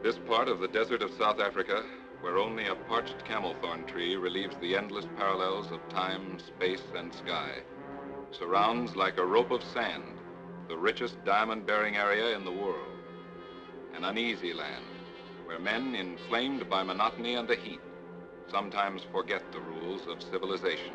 This part of the desert of South Africa, where only a parched camel thorn tree relieves the endless parallels of time, space, and sky, surrounds like a rope of sand the richest diamond-bearing area in the world. An uneasy land where men, inflamed by monotony and the heat, sometimes forget the rules of civilization.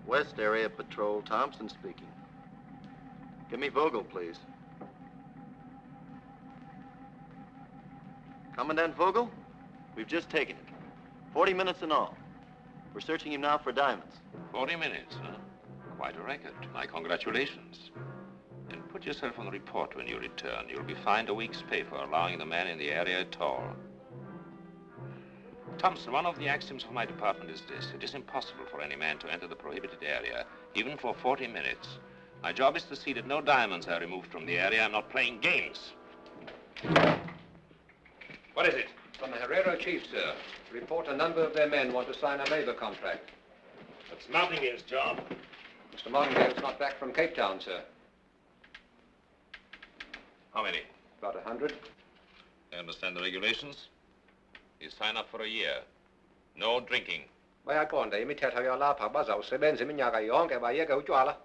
West Area Patrol, Thompson speaking. Give me Vogel, please. Commandant Vogel, we've just taken it. 40 minutes in all. We're searching him now for diamonds. 40 minutes, huh? Quite a record. My congratulations. And put yourself on the report when you return. You'll be fined a week's pay for allowing the man in the area at all. Thompson, one of the axioms of my department is this. It is impossible for any man to enter the prohibited area, even for 40 minutes. My job is to see that no diamonds are removed from the area. I'm not playing games. What is it? From the Herrero chief, sir. Report a number of their men want to sign a labor contract. That's Martingale's job. Mr. Martingale's not back from Cape Town, sir. How many? About 100. I understand the regulations. You sign up for a year. No drinking. Bayakonda imithetho yalapha bazawusebenza iminyaka yonke bayeke utywala.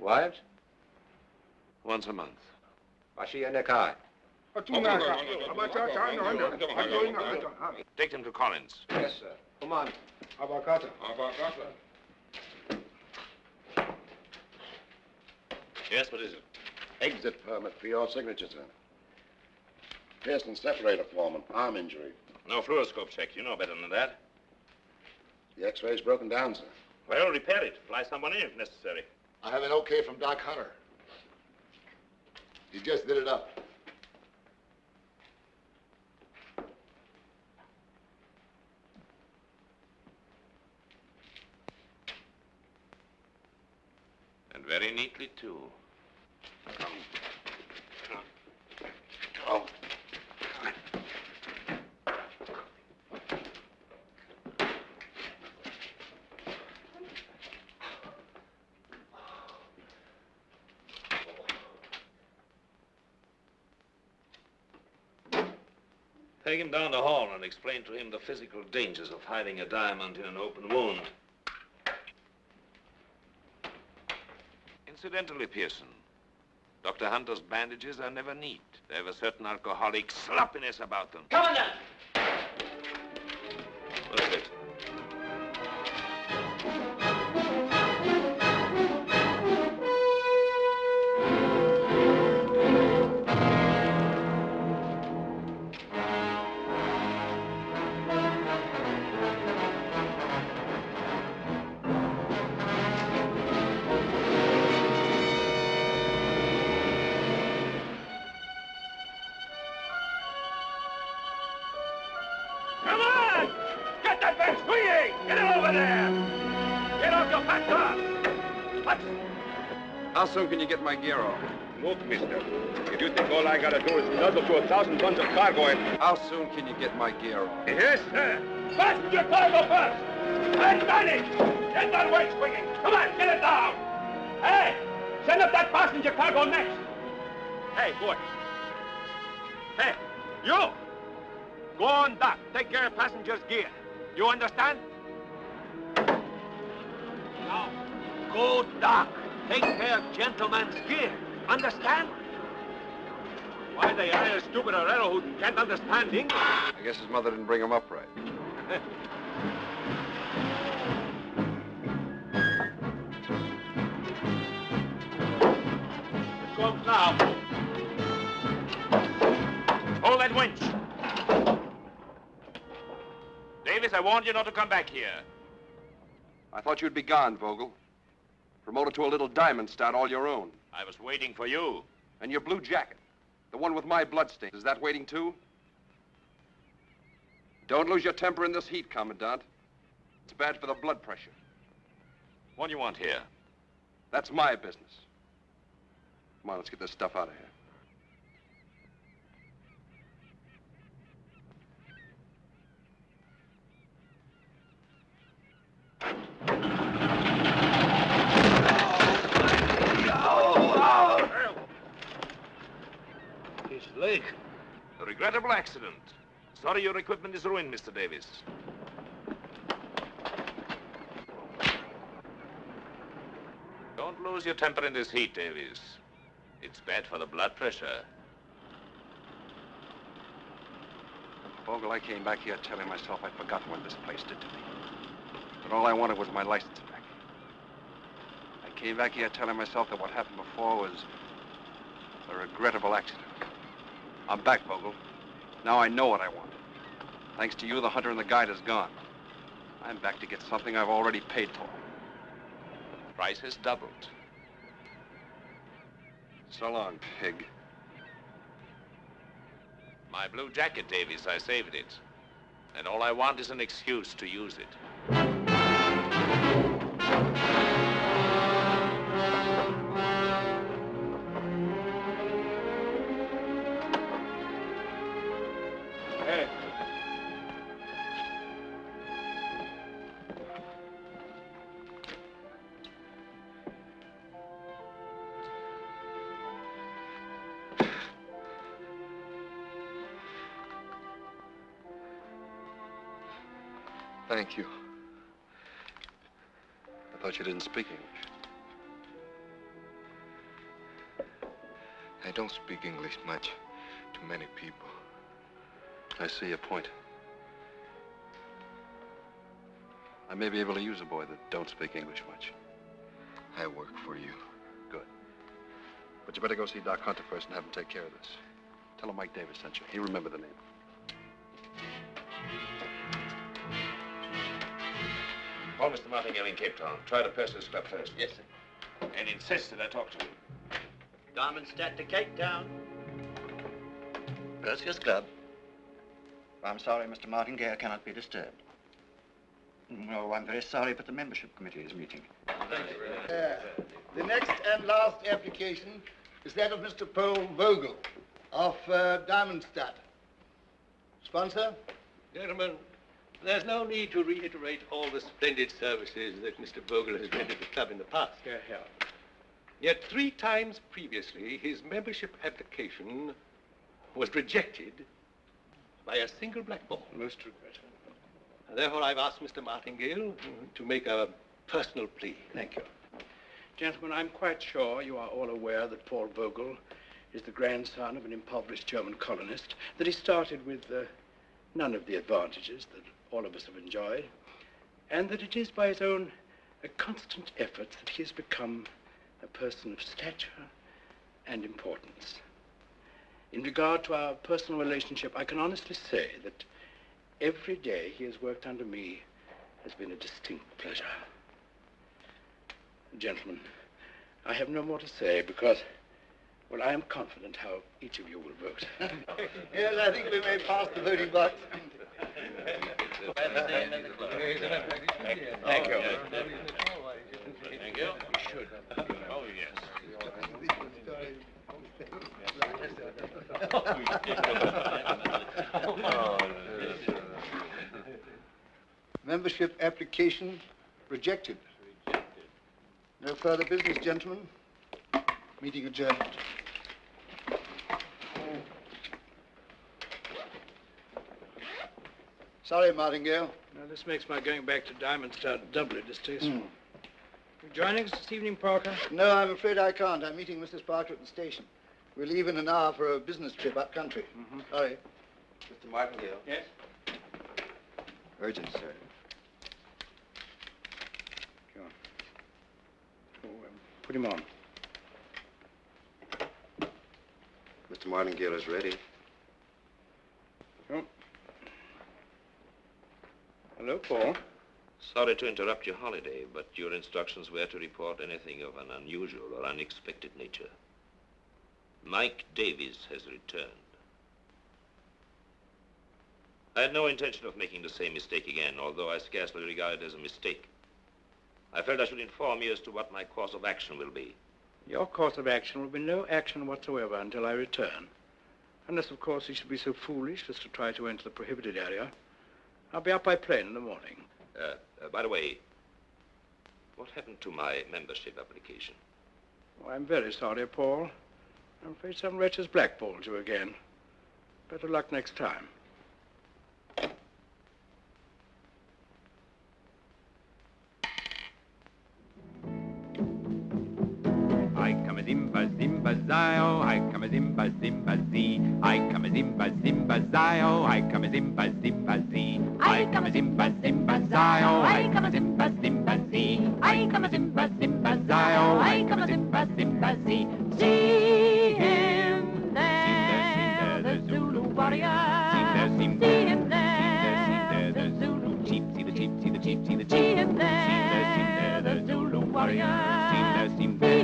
Wives? Once a month. Bashiye nekhaya. Take them to Collins. Yes, sir. Come on. Yes, what is it? Exit permit for your signature, sir. Pearson separator foreman, arm injury. No fluoroscope check. You know better than that. The x-ray's broken down, sir. Well, repair it. Fly someone in if necessary. I have an okay from Doc Hunter. He just did it up. And very neatly, too. Oh. Take him down the hall and explain to him the physical dangers of hiding a diamond in an open wound. Incidentally, Pearson, Dr. Hunter's bandages are never neat. They have a certain alcoholic sloppiness about them. Commandant! What is it? What? How soon can you get my gear off? Look, mister, if you think all I gotta do is nuzzle through 1,000 tons of cargo and... How soon can you get my gear off? Yes, sir. Fasten your cargo first! And manage! Get that weight swinging! Come on, get it down! Hey! Send up that passenger cargo next! Hey, boy. Hey, you! Go on dock. Take care of passengers' gear. You understand? Now, go dock. Take care of gentlemen's gear. Understand? Why, they hire a stupid Herrero who can't understand English. I guess his mother didn't bring him up right. It comes now. Hold that winch. Davis, I warned you not to come back here. I thought you'd be gone, Vogel. Promoted to a little diamond stud all your own. I was waiting for you. And your blue jacket, the one with my bloodstains, is that waiting too? Don't lose your temper in this heat, Commandant. It's bad for the blood pressure. What do you want here? That's my business. Come on, let's get this stuff out of here. His leg. A regrettable accident. Sorry your equipment is ruined, Mr. Davis. Don't lose your temper in this heat, Davis. It's bad for the blood pressure. Vogel, I came back here telling myself I'd forgotten what this place did to me. But all I wanted was my license back. I came back here telling myself that what happened before was a regrettable accident. I'm back, Vogel. Now I know what I want. Thanks to you, the hunter and the guide is gone. I'm back to get something I've already paid for. Price has doubled. So long, pig. My blue jacket, Davis, I saved it. And all I want is an excuse to use it. Hey. Thank you. I thought you didn't speak English. I don't speak English much to many people. I see your point. I may be able to use a boy that don't speak English much. I work for you. Good. But you better go see Doc Hunter first and have him take care of this. Tell him Mike Davis sent you. He remembered the name. Call Mr. Martingale in Cape Town. Try to Purser's Club first. Yes, sir. And insist that I talk to him. Darmstadt to Cape Town. Perseus Club. I'm sorry, Mr. Martingale cannot be disturbed. No, I'm very sorry, but the membership committee is meeting. The next and last application is that of Mr. Paul Vogel of Diamondstadt. Sponsor? Gentlemen, there's no need to reiterate all the splendid services that Mr. Vogel has rendered the club in the past. Yet 3 times previously, his membership application was rejected by a single black ball. Most regrettable. Therefore, I've asked Mr. Martingale to make a personal plea. Thank you. Gentlemen, I'm quite sure you are all aware that Paul Vogel is the grandson of an impoverished German colonist, that he started with none of the advantages that all of us have enjoyed, and that it is by his own constant efforts that he has become a person of stature and importance. In regard to our personal relationship, I can honestly say that every day he has worked under me has been a distinct pleasure. Gentlemen, I have no more to say because, well, I am confident how each of you will vote. Yes, I think we may pass the voting box. Thank you. Martingale. We should. Oh, yes. Membership application rejected. No further business, gentlemen. Meeting adjourned. Sorry, Martingale. Now, this makes my going back to Diamond Star doubly distasteful. You joining us this evening, Parker? No, I'm afraid I can't. I'm meeting Mrs. Parker at the station. We'll leave in an hour for a business trip up country. Sorry. Mr. Martingale. Yes? Urgent, sir. Go on. Oh, put him on. Mr. Martingale is ready. Oh. Hello, Paul. Sorry to interrupt your holiday, but your instructions were to report anything of an unusual or unexpected nature. Mike Davies has returned. I had no intention of making the same mistake again, although I scarcely regard it as a mistake. I felt I should inform you as to what my course of action will be. Your course of action will be no action whatsoever until I return. Unless, of course, you should be so foolish as to try to enter the prohibited area. I'll be up by plane in the morning. By the way, what happened to my membership application? Oh, I'm very sorry, Paul. I'm afraid some wretch has blackballed you again. Better luck next time. I come a zimba zimba zio, I come a zimba zimba zee. I come a zimba zimba zio, I come a zimba zimba zee. I come a zimba zimba zio, I come a zimba zimba zee. I come a zimba zimba zio, I come a zimba zimba zee. See him there, the Zulu warrior. See him there, the Zulu chief. See the chief, see the chief, see the chief. See him there, the Zulu warrior. See him there,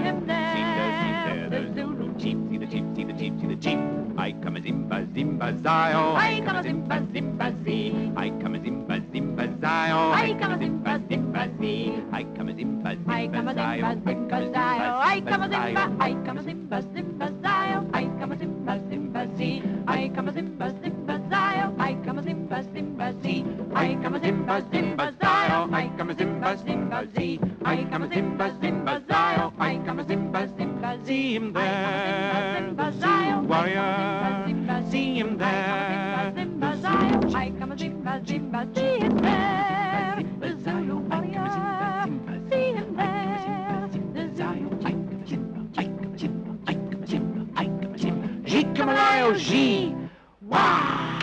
the Zulu chief. See the chief, see the chief, see the chief. I come a zimba zimba zio. I come a zimba zimba zee. I come a zimba zimba zio. I come a zimba zimba zee. I come a zimba zimba zio. I come a zimba zimba. I come a zimba zimba zio. I come a zimba zimba zee. I come a zimba zimba zio. I come a zimba zimba zee. I come a zimba zimba zio. I come a zimba zimba zee. I come a zimba zimba zio. I come a zimba zimba zee. See him there, the Zulu warrior. See him there, the Zulu. I come a zimba zimba. See him there, the Zulu warrior. See him there, the Zulu. I come a zimba, I come a zimba, I come a zimba, I come a zimba. G come a lion, G. Wah!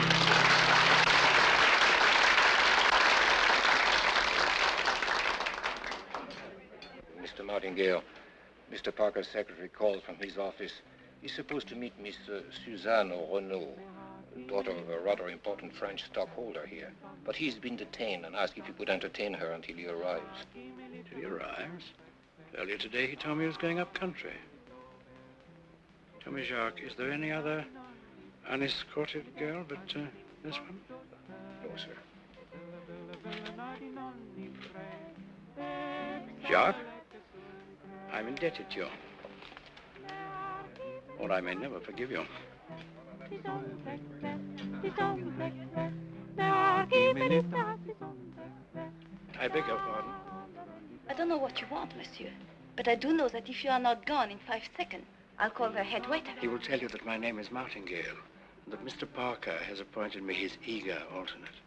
Mr. Martingale, Mr. Parker's secretary called from his office. He's supposed to meet Miss Suzanne Renaud, daughter of a rather important French stockholder here. But he's been detained and asked if he could entertain her until he arrives. Until he arrives? Earlier today, he told me he was going up country. Tell me, Jacques, is there any other unescorted girl but this one? No, sir. Jacques, I'm indebted to you. Or I may never forgive you. I beg your pardon. I don't know what you want, monsieur. But I do know that if you are not gone in 5 seconds, I'll call the head waiter. He will tell you that my name is Martingale, and that Mr. Parker has appointed me his eager alternate.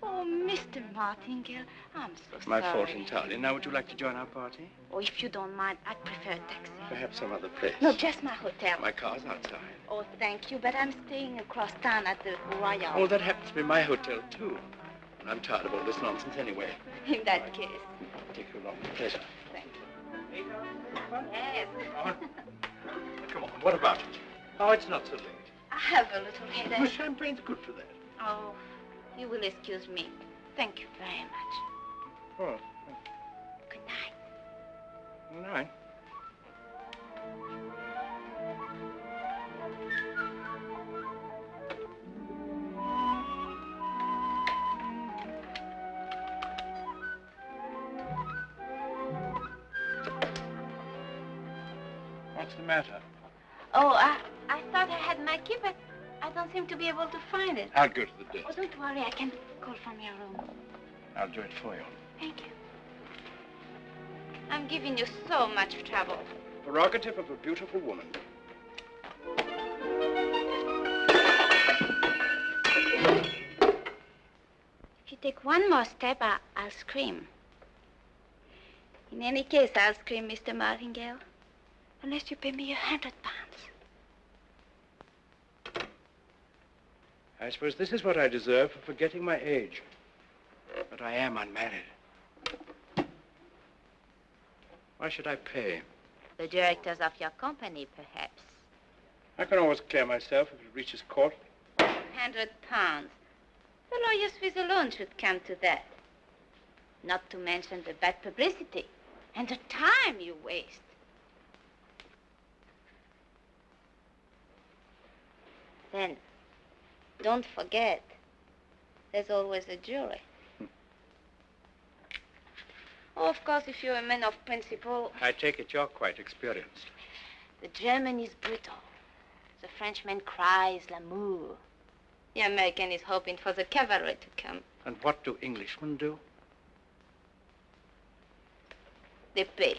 Oh, Mr. Martingale, I'm so My sorry. fault entirely. Now, would you like to join our party? Oh, if you don't mind, I'd prefer a taxi. Perhaps some other place. No, just my hotel. My car's outside. Oh, thank you, but I'm staying across town at the Royal. Oh, that happens to be my hotel, too. And I'm tired of all this nonsense anyway. In that case. Take you along. Pleasure. Thank you. Yes. Come on, what about it? Oh, it's not so late. I have a little headache. Well, champagne's good for that. Oh, you will excuse me. Thank you very much. Oh. Good night. Good night. What's the matter? Oh, I thought I had my key, but I don't seem to be able to find it. I'll go to the desk. Oh, don't worry. I can call from your room. I'll do it for you. Thank you. I'm giving you so much trouble. Prerogative of a beautiful woman. If you take one more step, I'll scream. In any case, I'll scream, Mr. Martingale, unless you pay me £100. I suppose this is what I deserve for forgetting my age. But I am unmarried. Why should I pay? The directors of your company, perhaps. I can always clear myself if it reaches court. £100. The lawyer's fees alone should come to that. Not to mention the bad publicity and the time you waste. Then, don't forget, there's always a jury. Oh, of course, if you're a man of principle... I take it you're quite experienced. The German is brutal. The Frenchman cries l'amour. The American is hoping for the cavalry to come. And what do Englishmen do? They pay.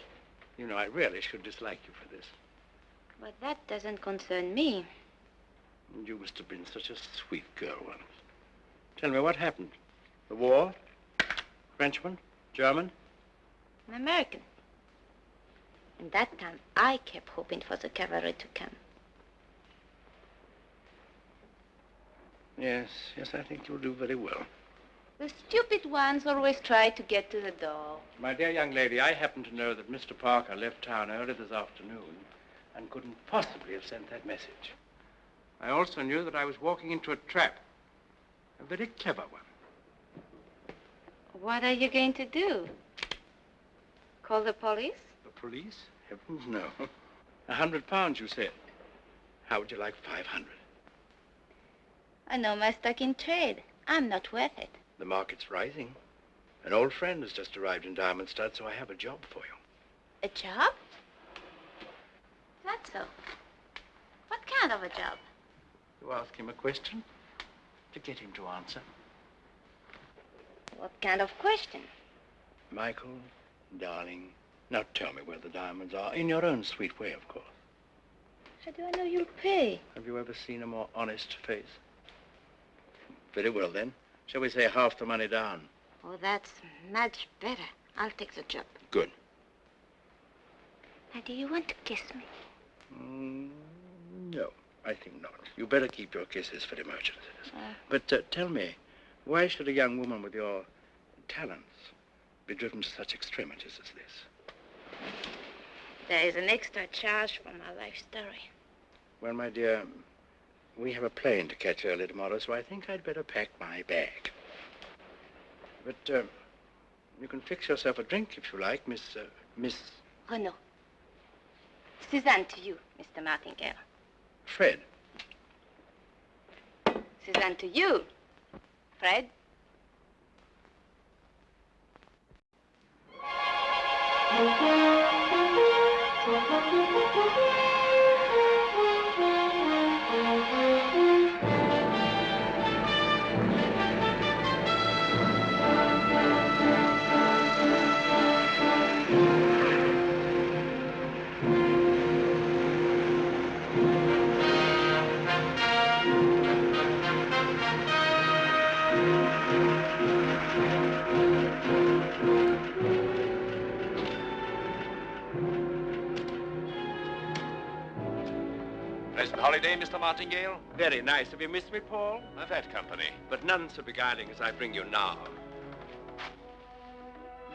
You know, I really should dislike you for this. But that doesn't concern me. You must have been such a sweet girl once. Tell me, what happened? The war? Frenchman? German? An American. And that time, I kept hoping for the cavalry to come. Yes, I think you'll do very well. The stupid ones always try to get to the door. My dear young lady, I happen to know that Mr. Parker left town early this afternoon and couldn't possibly have sent that message. I also knew that I was walking into a trap. A very clever one. What are you going to do? Call the police? The police? Heavens, no. £100, you said. How would you like 500? I know my stock in trade. I'm not worth it. The market's rising. An old friend has just arrived in Diamond Stud, so I have a job for you. A job? That's so. What kind of a job? You ask him a question to get him to answer. What kind of question? Michael, darling, now tell me where the diamonds are. In your own sweet way, of course. How do I know you'll pay? Have you ever seen a more honest face? Very well, then. Shall we say half the money down? Oh, that's much better. I'll take the job. Good. Now, do you want to kiss me? No, I think not. You better keep your kisses for emergencies. But tell me, why should a young woman with your talents be driven to such extremities as this? There is an extra charge for my life story. Well, my dear, we have a plane to catch early tomorrow, so I think I'd better pack my bag. But you can fix yourself a drink if you like, Miss... Renaud. Suzanne to you, Mr. Martingale. Fred. Suzanne to you, Fred. Pleasant holiday, Mr. Martingale? Very nice. Have you missed me, Paul? I've had company. But none so beguiling as I bring you now.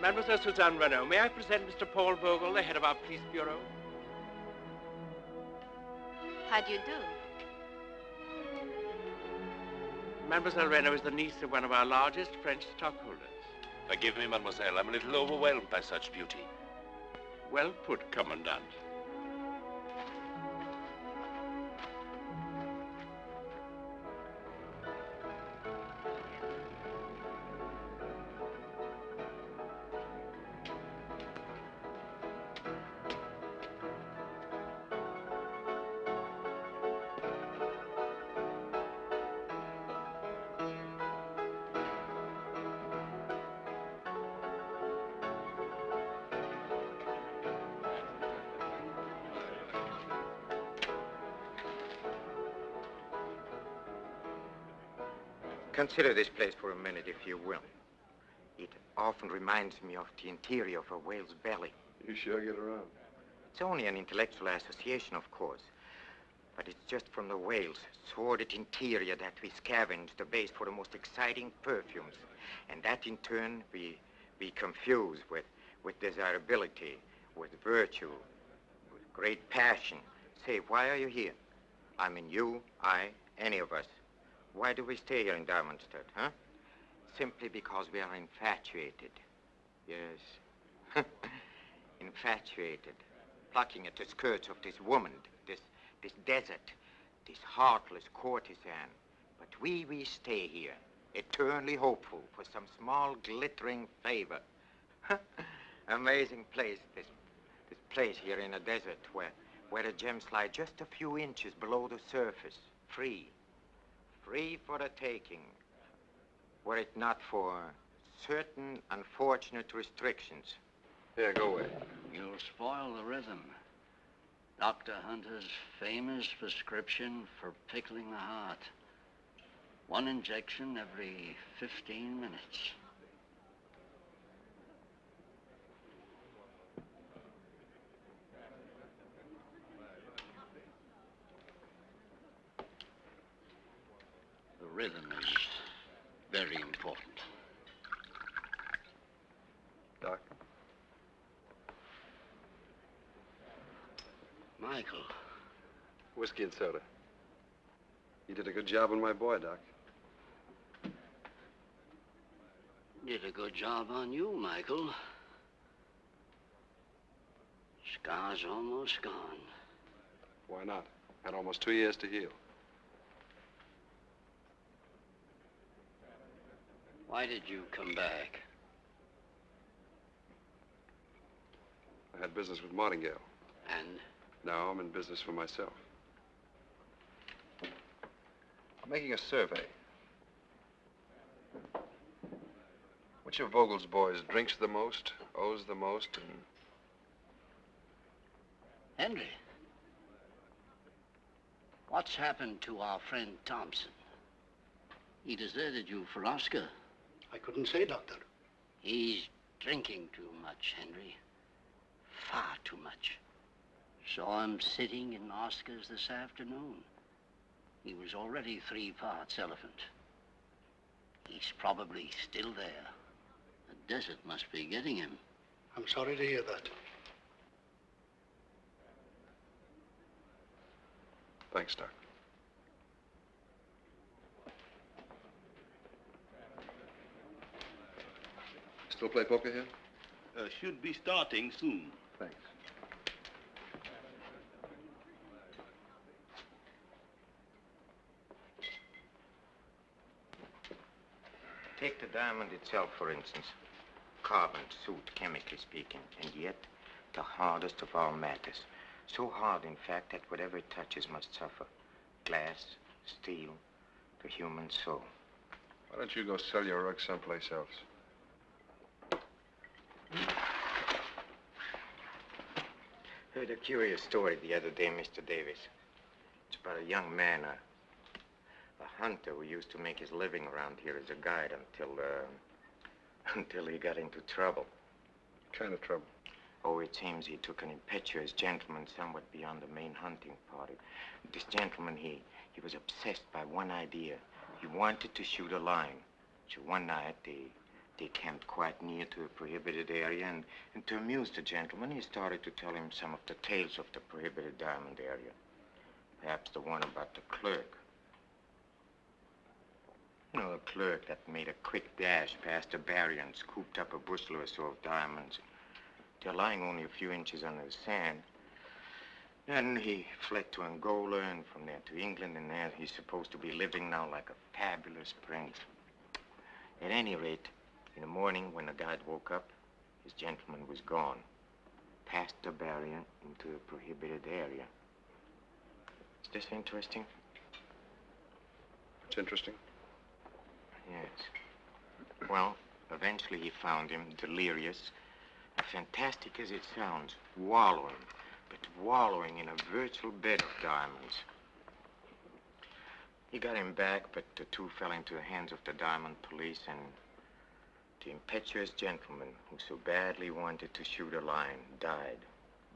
Mademoiselle Suzanne Renaud, may I present Mr. Paul Vogel, the head of our police bureau? How do you do? Mademoiselle Renaud is the niece of one of our largest French stockholders. Forgive me, mademoiselle. I'm a little overwhelmed by such beauty. Well put, Commandant. Consider this place for a minute, if you will. It often reminds me of the interior of a whale's belly. You sure get around. It's only an intellectual association, of course. But it's just from the whale's sordid interior that we scavenge the base for the most exciting perfumes. And that, in turn, we confuse with desirability, with virtue, with great passion. Say, why are you here? I mean, you, I, any of us. Why do we stay here in Diamondstead, huh? Simply because we are infatuated. Yes. Infatuated. Plucking at the skirts of this woman, this desert, this heartless courtesan. But we stay here, eternally hopeful for some small glittering favor. Amazing place, this place here in a desert where the gems lie just a few inches below the surface, free for the taking, were it not for certain unfortunate restrictions. Here, go away. You'll spoil the rhythm. Dr. Hunter's famous prescription for pickling the heart. 1 injection every 15 minutes. The rhythm is very important. Doc? Michael. Whiskey and soda. You did a good job on my boy, Doc. Did a good job on you, Michael. Scar's almost gone. Why not? Had almost 2 years to heal. Why did you come back? I had business with Martingale. And? Now I'm in business for myself. I'm making a survey. Which of Vogel's boys drinks the most, owes the most, and... Henry, what's happened to our friend Thompson? He deserted you for Oscar. I couldn't say, Doctor. He's drinking too much, Henry. Far too much. Saw him sitting in Oscar's this afternoon. He was already 3 parts elephant. He's probably still there. The desert must be getting him. I'm sorry to hear that. Thanks, Doc. Still play poker here? Should be starting soon. Thanks. Take the diamond itself, for instance. Carbon, soot, chemically speaking, and yet the hardest of all matters. So hard, in fact, that whatever it touches must suffer. Glass, steel, the human soul. Why don't you go sell your rug someplace else? Heard a curious story the other day, Mr. Davis. It's about a young man, a hunter who used to make his living around here as a guide until he got into trouble. What kind of trouble? Oh, it seems he took an impetuous gentleman somewhat beyond the main hunting party. This gentleman, he was obsessed by one idea. He wanted to shoot a lion. So one night, they camped quite near to a prohibited area, and to amuse the gentleman, he started to tell him some of the tales of the prohibited diamond area. Perhaps the one about the clerk. You know, the clerk that made a quick dash past the barrier and scooped up a bushel or so of diamonds. They're lying only a few inches under the sand. Then he fled to Angola, and from there to England, and there he's supposed to be living now like a fabulous prince. At any rate, in the morning when the guide woke up, his gentleman was gone. Past the barrier into a prohibited area. Is this interesting? It's interesting. Yes. Well, eventually he found him, delirious, fantastic as it sounds, wallowing in a virtual bed of diamonds. He got him back, but the two fell into the hands of the Diamond Police, and the impetuous gentleman who so badly wanted to shoot a lion died,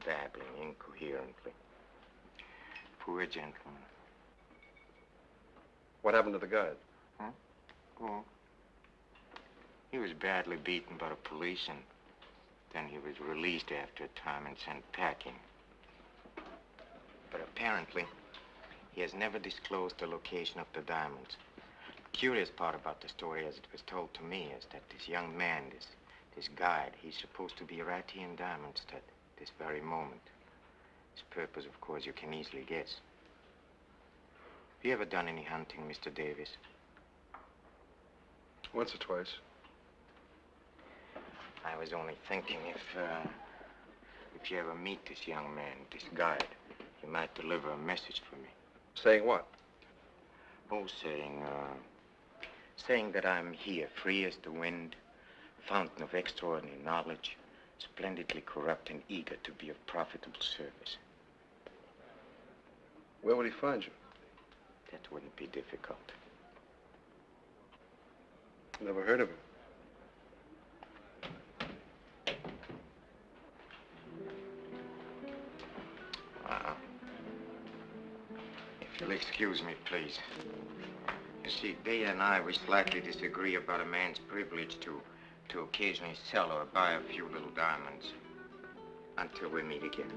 babbling incoherently. Poor gentleman. What happened to the guide? Huh? Oh. He was badly beaten by the police, and then he was released after a time and sent packing. But apparently, he has never disclosed the location of the diamonds. The curious part about the story, as it was told to me, is that this young man, this guide, he's supposed to be right here in Diamondstead, this very moment. His purpose, of course, you can easily guess. Have you ever done any hunting, Mr. Davis? Once or twice. I was only thinking if you ever meet this young man, this guide, you might deliver a message for me. Saying what? Oh, saying that I'm here, free as the wind, fountain of extraordinary knowledge, splendidly corrupt and eager to be of profitable service. Where would he find you? That wouldn't be difficult. Never heard of him. If you'll excuse me, please. You see, Dea and I, we slightly disagree about a man's privilege to occasionally sell or buy a few little diamonds. Until we meet again.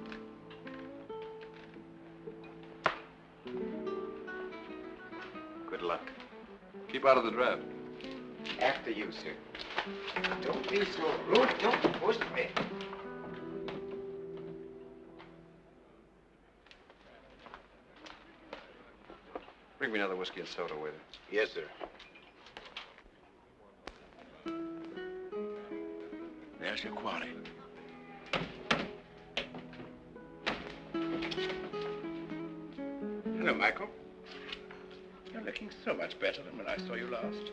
Good luck. Keep out of the draft. After you, sir. Don't be so rude. Don't push me. Bring me another whiskey and soda, waiter. Yes, sir. There's your quarry. Hello, Michael. You're looking so much better than when I saw you last.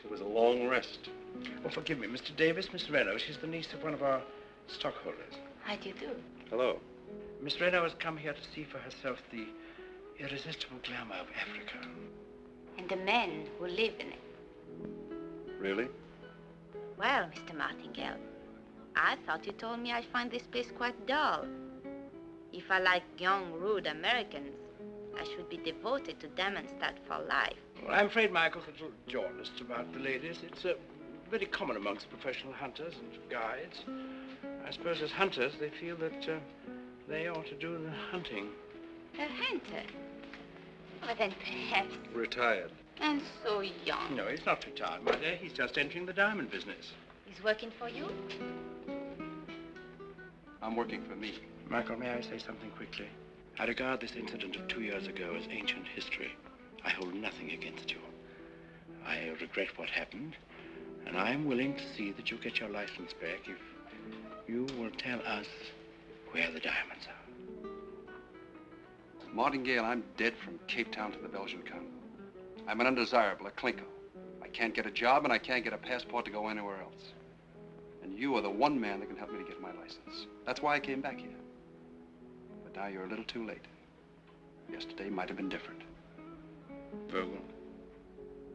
It was a long rest. Oh, forgive me, Mr. Davis, Miss Reno. She's the niece of one of our stockholders. How do you do? Hello. Miss Reno has come here to see for herself the irresistible glamour of Africa. And the men who live in it. Really? Well, Mr. Martingale, I thought you told me I find this place quite dull. If I like young, rude Americans, I should be devoted to Diamondstead for life. Well, I'm afraid Michael's a little jaundiced about the ladies. It's very common amongst professional hunters and guides. I suppose as hunters, they feel that they ought to do the hunting. A hunter? Well, then perhaps. Retired. And so young. No, he's not retired, my dear. He's just entering the diamond business. He's working for you? I'm working for me. Michael, may I say something quickly? I regard this incident of 2 years ago as ancient history. I hold nothing against you. I regret what happened, and I am willing to see that you get your license back if you will tell us where the diamonds are. Martingale, I'm dead from Cape Town to the Belgian Congo. I'm an undesirable, a clinko. I can't get a job, and I can't get a passport to go anywhere else. And you are the one man that can help me to get my license. That's why I came back here. But now you're a little too late. Yesterday might have been different. Vogel?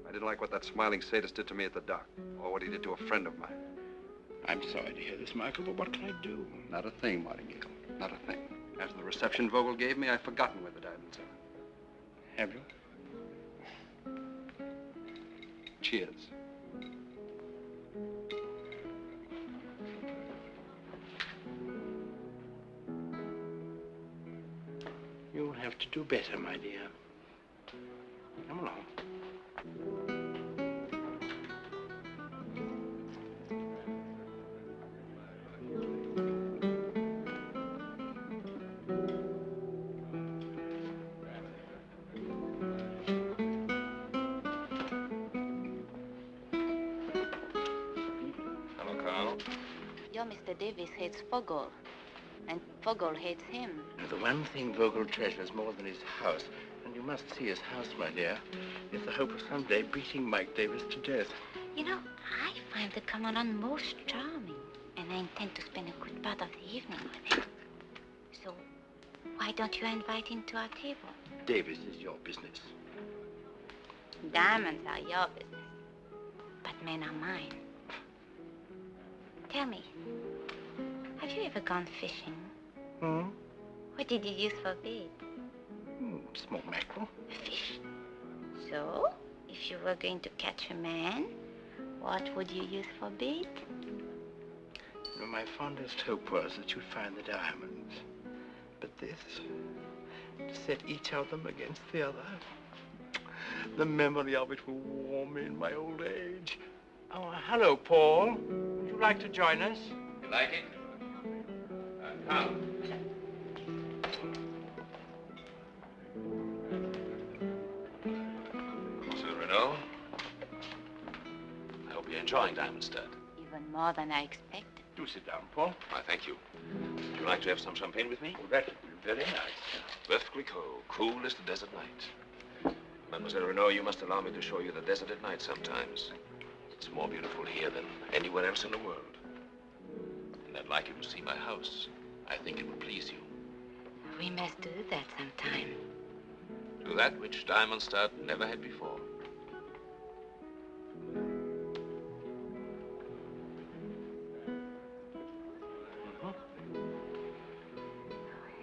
I didn't like what that smiling sadist did to me at the dock, or what he did to a friend of mine. I'm sorry to hear this, Michael, but what can I do? Not a thing, Martingale. Not a thing. After the reception Vogel gave me, I've forgotten where the diamonds are. Have you? Cheers. You'll have to do better, my dear. Come along. Hello, Carl. Your Mr. Davis hates Fogel, and Fogel hates him. The one thing Vogel treasures more than his house, and you must see his house, my dear, is the hope of someday beating Mike Davis to death. You know, I find the commandant most charming, and I intend to spend a good part of the evening with him. So, Why don't you invite him to our table? Davis is your business. Diamonds are your business, but men are mine. Tell me, have you ever gone fishing? Hmm? What did you use for bait? Small mackerel. Fish. So, if you were going to catch a man, what would you use for bait? You know, my fondest hope was that you'd find the diamonds. But this, to set each of them against the other, the memory of it will warm me in my old age. Oh, hello, Paul. Would you like to join us? You like it? Come. Monsieur Renault, I hope you're enjoying Diamond Stud. Even more than I expected. Do sit down, Paul. Why, thank you. Would you like to have some champagne with me? Oh, that would be very nice. Veuve Clicquot, cool as the desert night. Mademoiselle Renault, you must allow me to show you the desert at night sometimes. It's more beautiful here than anywhere else in the world. And I'd like you to see my house. I think it would please you. We must do that sometime. Do that which Diamond Stud never had before.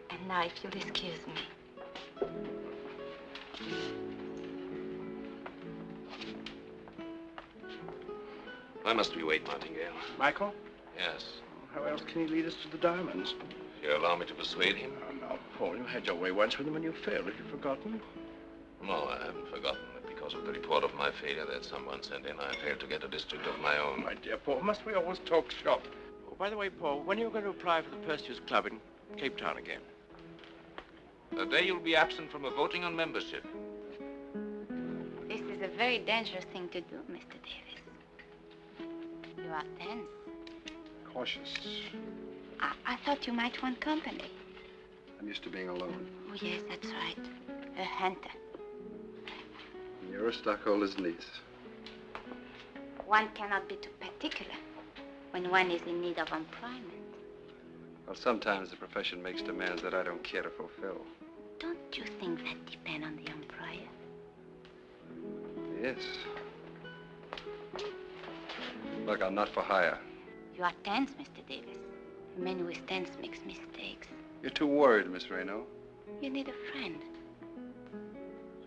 And now, if you'll excuse me. Why must we wait, Martingale? Michael? Yes. How else can he lead us to the diamonds? You allow me to persuade him? Oh, no, Paul, you had your way once with him and you failed. Have you forgotten? No, I haven't forgotten that because of the report of my failure that someone sent in, I failed to get a district of my own. My dear Paul, must we always talk shop? Oh, by the way, Paul, when are you going to apply for the Perseus Club in Cape Town again? The day you'll be absent from a voting on membership. This is a very dangerous thing to do, Mr. Davis. You are tense. Cautious. I thought you might want company. I'm used to being alone. Oh, yes, that's right. A hunter. You're a stockholder's niece. One cannot be too particular when one is in need of employment. Well, sometimes the profession makes demands that I don't care to fulfill. Don't you think that depends on the employer? Yes. Look, I'm not for hire. You are tense, Mr. Davis. A man who is tense makes mistakes. You're too worried, Miss Reno. You need a friend.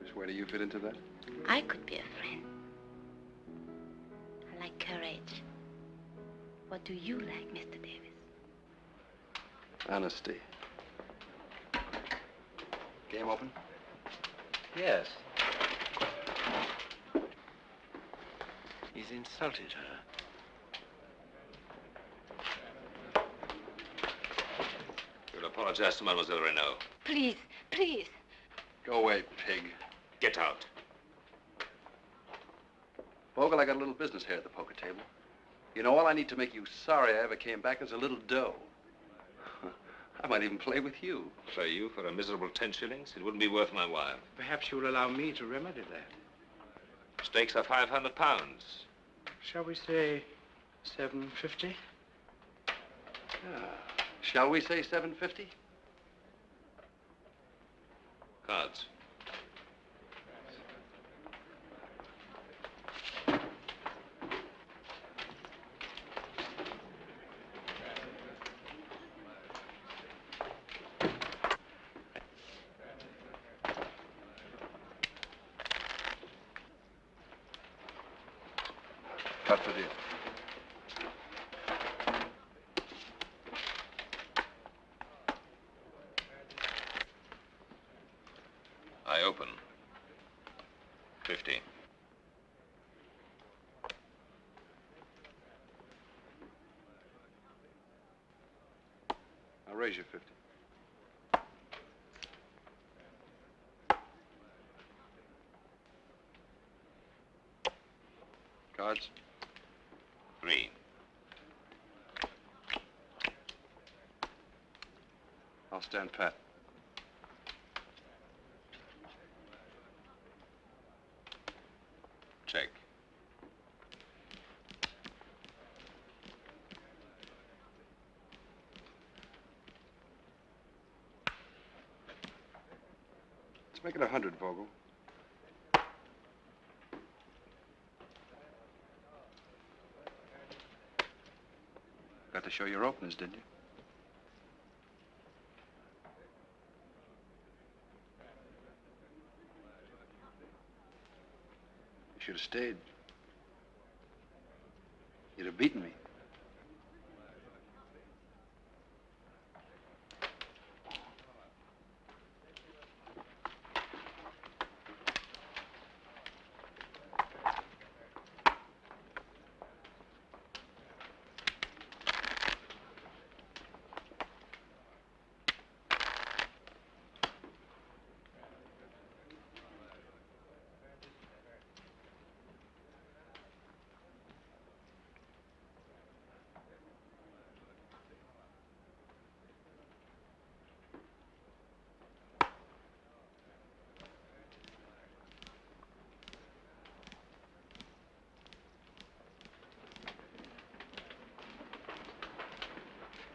Just where do you fit into that? I could be a friend. I like courage. What do you like, Mr. Davis? Honesty. Game open? Yes. He's insulted her. You'll apologize to Mademoiselle Renault. Please, please. Go away, pig. Get out. Vogel, I got a little business here at the poker table. You know, all I need to make you sorry I ever came back is a little dough. I might even play with you. Play you for a miserable 10 shillings? It wouldn't be worth my while. Perhaps you'll allow me to remedy that. Stakes are £500. Shall we say $750? Shall we say $750? Cards. Cut the deal. I open. 50. I'll raise you 50. Cards? 3. I'll stand pat. Check. Let's make it 100, Vogel. Got to show your openers, didn't you? You should have stayed. You'd have beaten me.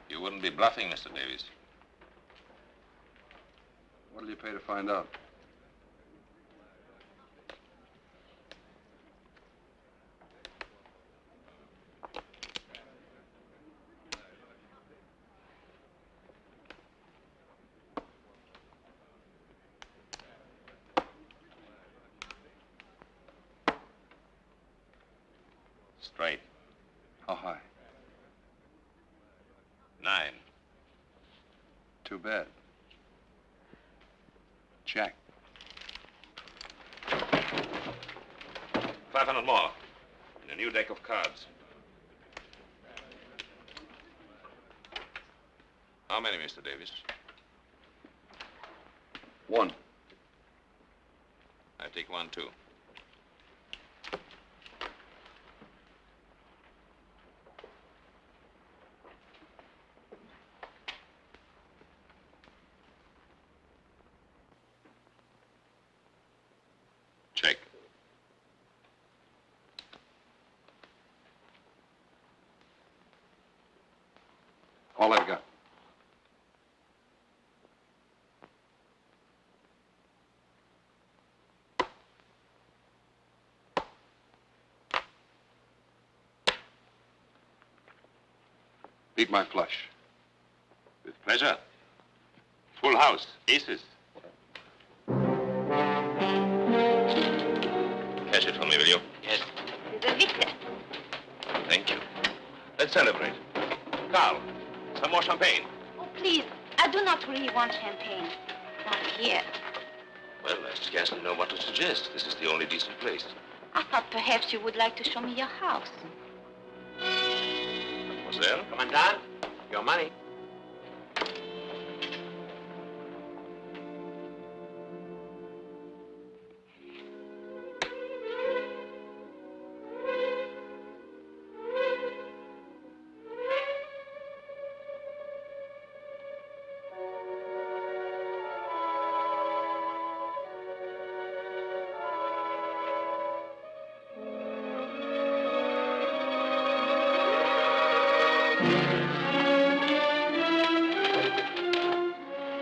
You wouldn't be bluffing, Mr. Davies. What'll you pay to find out? Straight. How high? 9. Too bad. Jack. 500 more. And a new deck of cards. How many, Mr. Davis? 1. I take 1, too. Check. All I've got. Beat my flush. With pleasure. Full house. Aces. Cash it for me, will you? Yes. The victor. Thank you. Let's celebrate. Carl, some more champagne. Oh, please. I do not really want champagne. Not here. Well, I scarcely know what to suggest. This is the only decent place. I thought perhaps you would like to show me your house. Mademoiselle? Commandant, your money.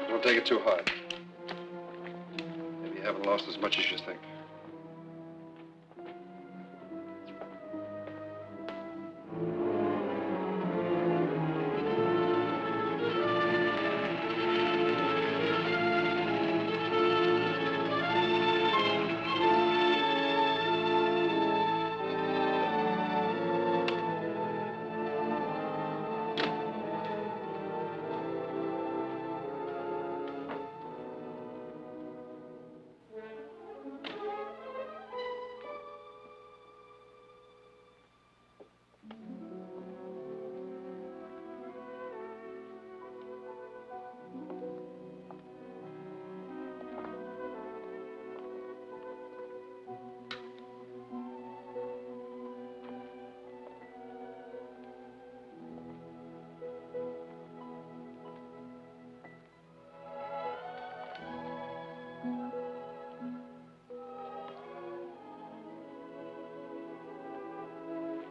Don't take it too hard. Maybe you haven't lost as much as you think.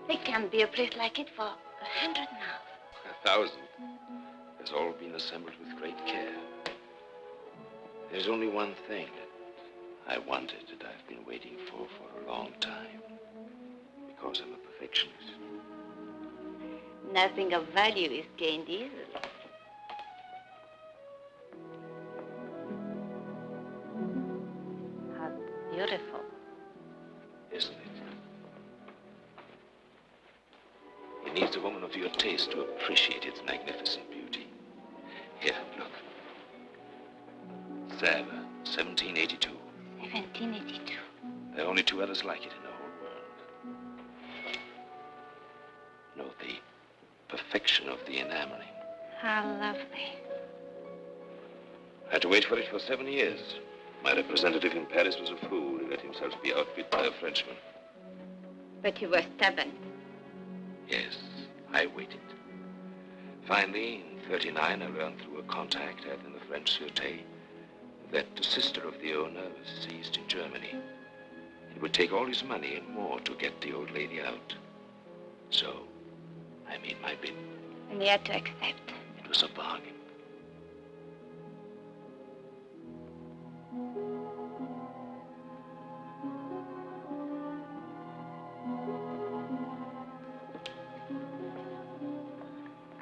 There can't be a place like it for 100 now. 1,000. It's all been assembled with great care. There's only one thing. I wanted that I've been waiting for a long time. Because I'm a perfectionist. Nothing of value is gained easily. How beautiful. Isn't it? It needs a woman of your taste to appreciate its magnificent beauty. Here, look. Sèvres, 1782. 1782. There are only 2 others like it in the whole world. Note the perfection of the enameling. How lovely. I had to wait for it for 7 years. My representative in Paris was a fool. He let himself be outbid by a Frenchman. But you were stubborn. Yes, I waited. Finally, in '39, I learned through a contact I had in the French Sûreté that the sister of the owner was seized in Germany. It would take all his money and more to get the old lady out. So, I made my bid. And you had to accept. It was a bargain.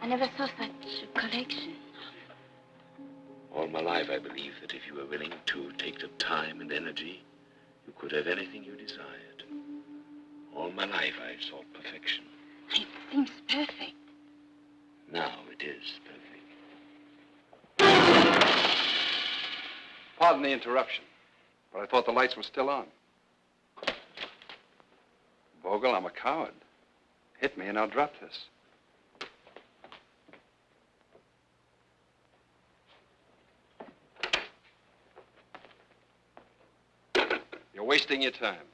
I never saw such a collection. All my life, I believed that if you were willing to take the time and energy, you could have anything you desired. All my life, I've sought perfection. It seems perfect. Now it is perfect. Pardon the interruption, but I thought the lights were still on. Vogel, I'm a coward. Hit me and I'll drop this. You're wasting your time.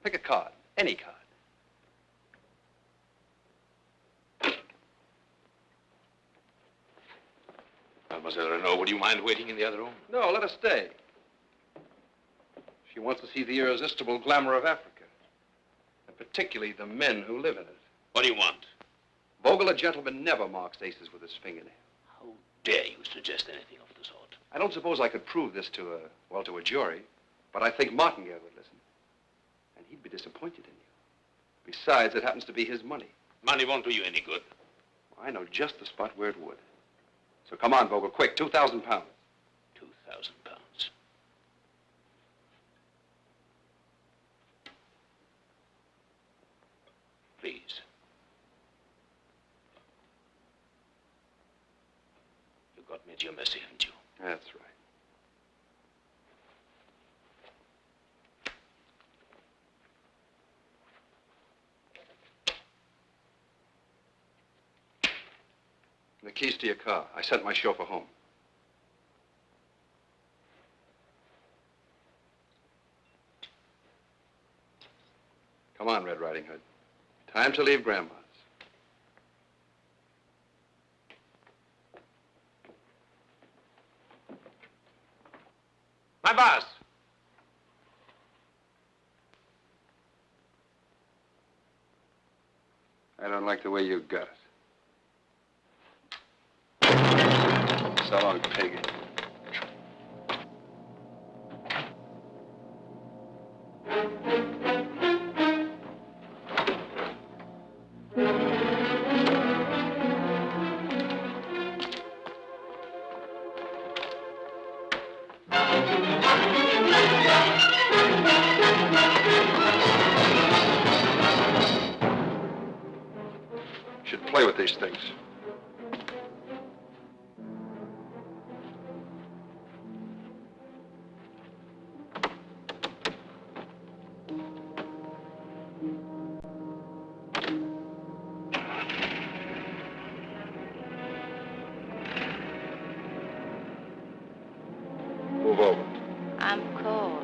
Pick a card, any card. Mademoiselle Renaud, would you mind waiting in the other room? No, let her stay. She wants to see the irresistible glamour of Africa, and particularly the men who live in it. What do you want? Vogel, a gentleman, never marks aces with his fingernail. How dare you suggest anything of the sort? I don't suppose I could prove this to a jury, but I think Martingale would listen. And he'd be disappointed in you. Besides, it happens to be his money. Money won't do you any good. I know just the spot where it would. So come on, Vogel, quick, 2,000 pounds. 2,000 pounds. Please. You got me at your mercy, haven't you? That's right. The keys to your car. I sent my chauffeur home. Come on, Red Riding Hood. Time to leave Grandma's. My boss! I don't like the way you got it. So long, pig. Should play with these things. Move over. I'm cold.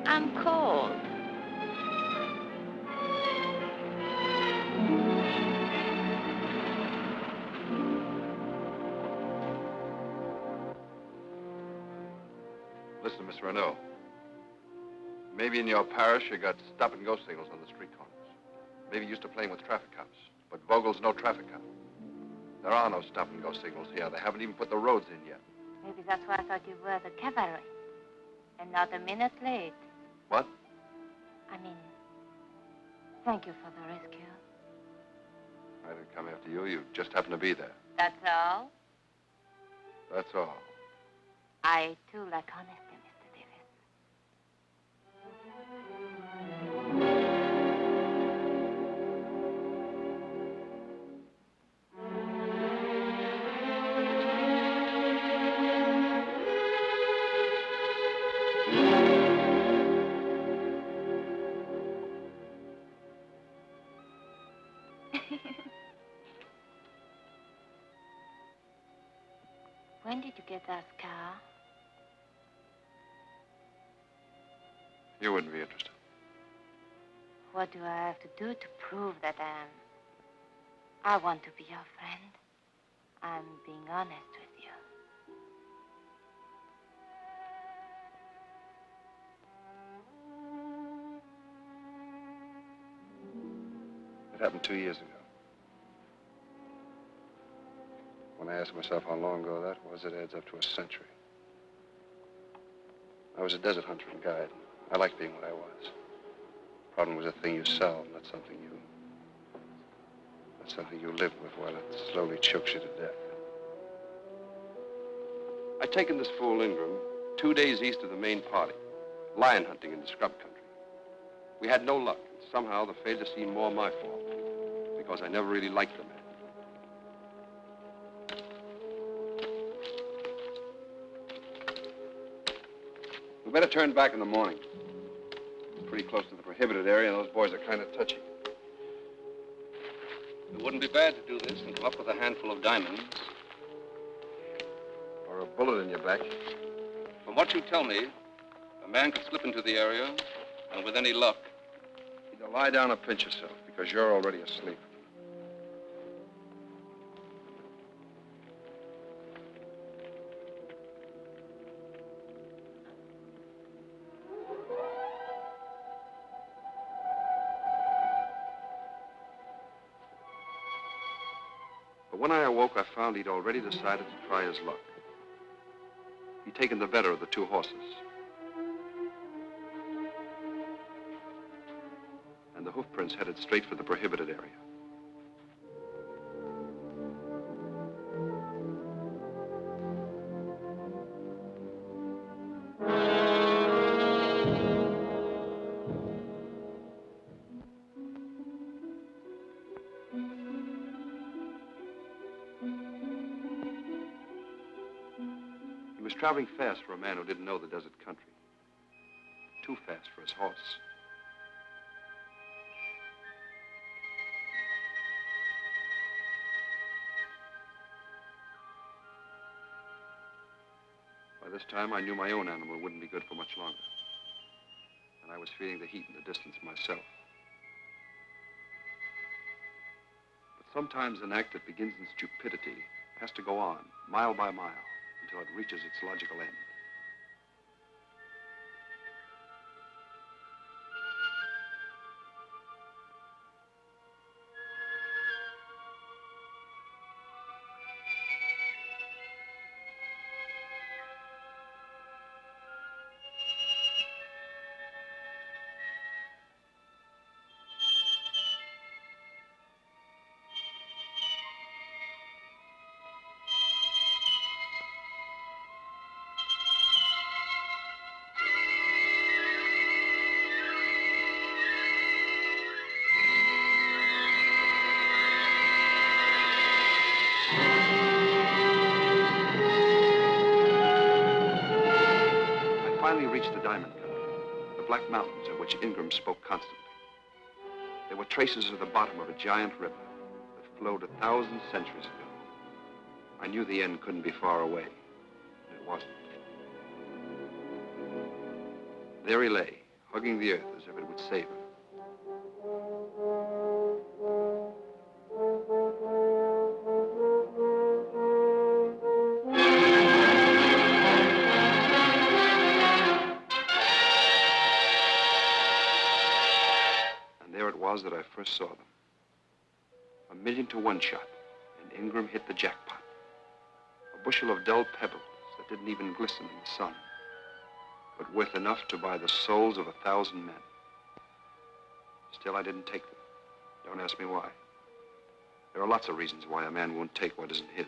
I'm cold. Listen, Miss Renaud. Maybe in your parish you got stop-and-go signals on the street corners. Maybe used to playing with traffic cops. But Vogel's no traffic cop. There are no stop-and-go signals here. They haven't even put the roads in yet. Maybe that's why I thought you were the cavalry. And not a minute late. What? I mean, thank you for the rescue. I didn't come after you. You just happened to be there. That's all? That's all. I, too, like honesty, Mr. Davis. When did you get that scar? You wouldn't be interested. What do I have to do to prove that I am? I want to be your friend. I'm being honest with you. It happened 2 years ago. When I asked myself how long ago that was, it adds up to a century. I was a desert hunter and guide. I liked being what I was. Problem was a thing you solve, not something you live with while it slowly chokes you to death. I'd taken this fool Ingram 2 days east of the main party, lion hunting in the scrub country. We had no luck. Somehow the failure seemed more my fault, because I never really liked the man. We better turn back in the morning. Pretty close to the prohibited area, and those boys are kind of touchy. It wouldn't be bad to do this and come up with a handful of diamonds. Or a bullet in your back. From what you tell me, a man could slip into the area, and with any luck... Either lie down or pinch yourself, because you're already asleep. When I awoke, I found he'd already decided to try his luck. He'd taken the better of the 2 horses. And the hoof prints headed straight for the prohibited area. He was traveling fast for a man who didn't know the desert country. Too fast for his horse. By this time, I knew my own animal wouldn't be good for much longer. And I was feeling the heat in the distance myself. But sometimes an act that begins in stupidity has to go on, mile by mile, until it reaches its logical end. Finally reached the Diamond Country, the Black Mountains of which Ingram spoke constantly. There were traces of the bottom of a giant river that flowed 1,000 centuries ago. I knew the end couldn't be far away, and it wasn't. There he lay, hugging the earth as if it would save him. was that I first saw them. 1,000,000 to 1 shot, and Ingram hit the jackpot. A bushel of dull pebbles that didn't even glisten in the sun, but worth enough to buy the souls of 1,000 men. Still, I didn't take them. Don't ask me why. There are lots of reasons why a man won't take what isn't his.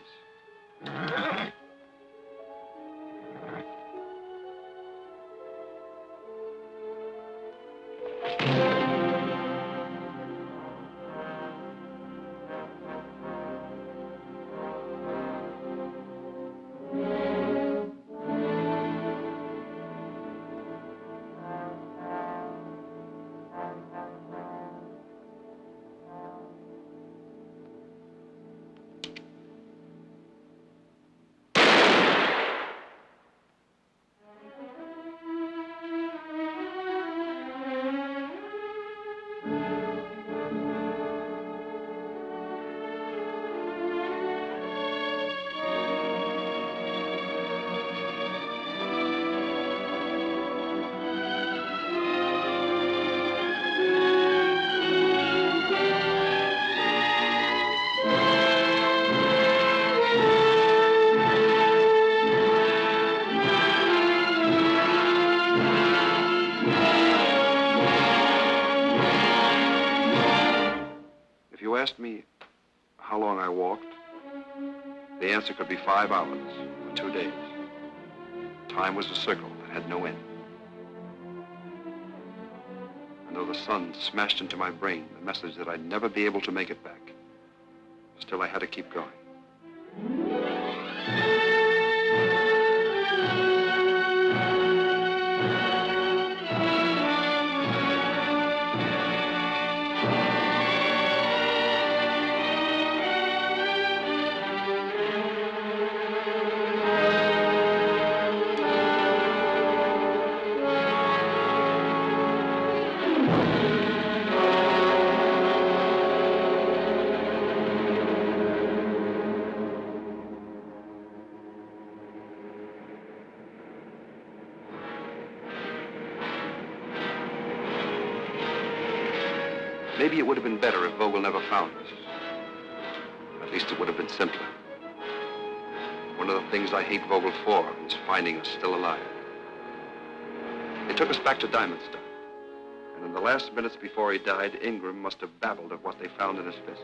Asked me how long I walked, the answer could be 5 hours or 2 days. Time was a circle that had no end. And though the sun smashed into my brain the message that I'd never be able to make it back, still I had to keep going. Maybe it would have been better if Vogel never found us. At least it would have been simpler. One of the things I hate Vogel for is finding us still alive. They took us back to Diamondstown, and in the last minutes before he died, Ingram must have babbled of what they found in his fist.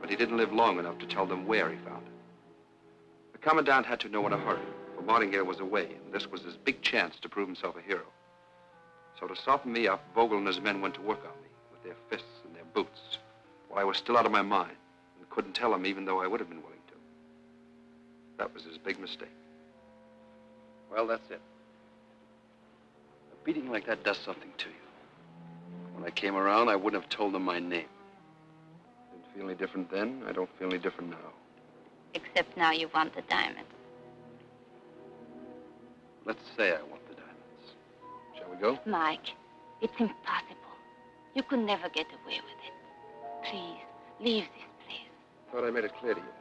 But he didn't live long enough to tell them where he found it. The commandant had to know in a hurry, for Martingale was away, and this was his big chance to prove himself a hero. So to soften me up, Vogel and his men went to work on me, their fists and their boots, while I was still out of my mind and couldn't tell him even though I would have been willing to. That was his big mistake. Well, that's it. A beating like that does something to you. When I came around, I wouldn't have told them my name. Didn't feel any different then. I don't feel any different now. Except now you want the diamonds. Let's say I want the diamonds. Shall we go? Mike, it's impossible. You could never get away with it. Please, leave this place. Thought I made it clear to you.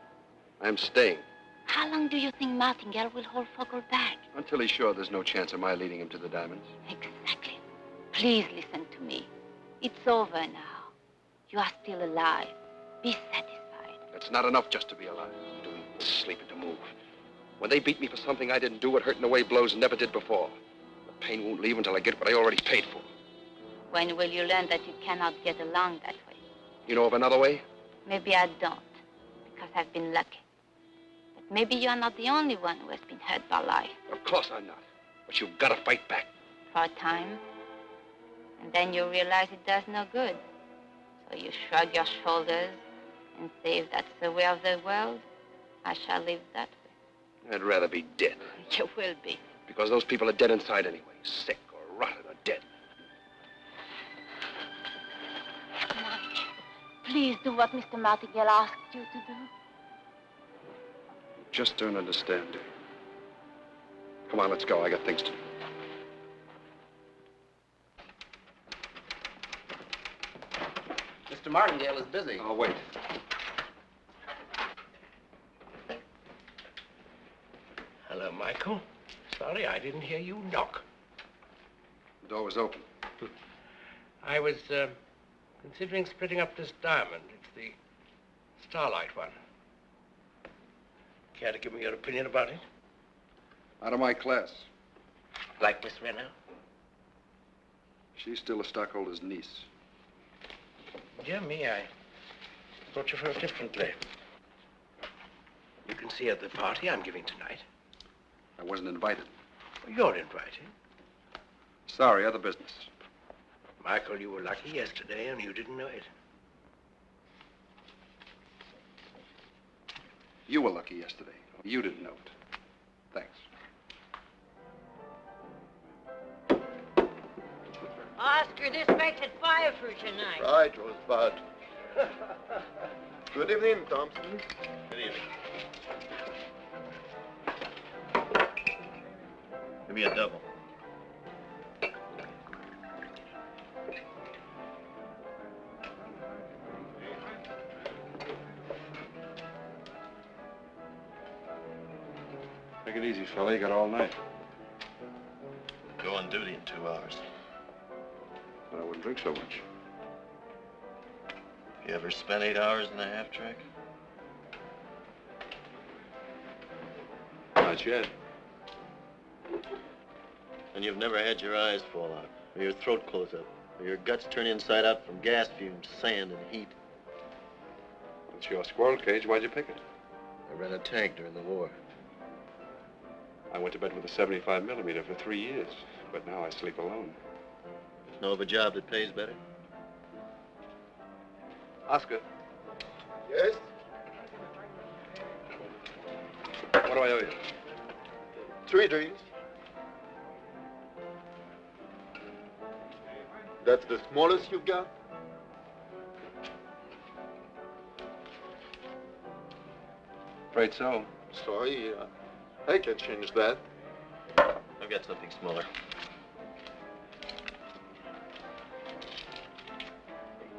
I'm staying. How long do you think Martingale will hold Vogel back? Until he's sure there's no chance of my leading him to the diamonds. Exactly. Please listen to me. It's over now. You are still alive. Be satisfied. It's not enough just to be alive. Doing sleeping to move. When they beat me for something I didn't do, it hurt in a way blows never did before. The pain won't leave until I get what I already paid for. When will you learn that you cannot get along that way? You know of another way? Maybe I don't, because I've been lucky. But maybe you're not the only one who has been hurt by life. Of course I'm not. But you've got to fight back. For a time. And then you realize it does no good. So you shrug your shoulders and say, if that's the way of the world, I shall live that way. I'd rather be dead. You will be. Because those people are dead inside anyway. Sick or rotten or dead. Mike, please do what Mr. Martingale asked you to do. You just don't understand, do you? Come on, let's go. I got things to do. Mr. Martingale is busy. I'll wait. Hello, Michael. Sorry I didn't hear you knock. The door was open. I was considering splitting up this diamond. It's the Starlight one. Care to give me your opinion about it? Out of my class. Like Miss Renner? She's still a stockholder's niece. Dear me, I thought you felt differently. You can see her at the party I'm giving tonight. I wasn't invited. Well, you're invited. Sorry, other business. Michael, you were lucky yesterday and you didn't know it. You were lucky yesterday. You didn't know it. Thanks. Oscar, this makes it 5 for tonight. Right, Rosebud. Good evening, Thompson. Good evening. Give me a double. Take it easy, fella. You got all night. Go on duty in 2 hours. But I wouldn't drink so much. You ever spent 8 hours in a half track? Not yet. And you've never had your eyes fall out, or your throat close up, or your guts turn inside out from gas fumes, sand, and heat. It's your squirrel cage. Why'd you pick it? I ran a tank during the war. I went to bed with a 75 millimeter for 3 years, but now I sleep alone. Know of a job that pays better? Oscar. Yes? What do I owe you? 3 drinks. That's the smallest you've got? Afraid so. Sorry, I can change that. I've got something smaller.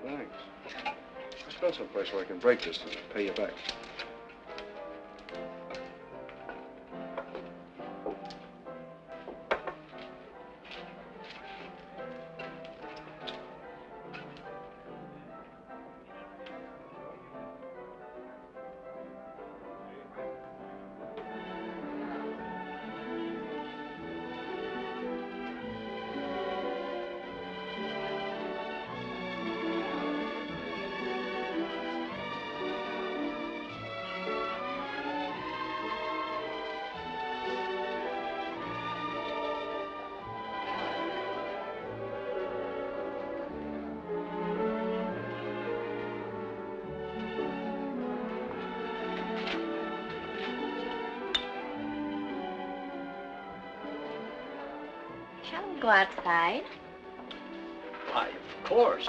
Thanks. Let's go someplace where I can break this and pay you back. Shall we go outside? Why, of course.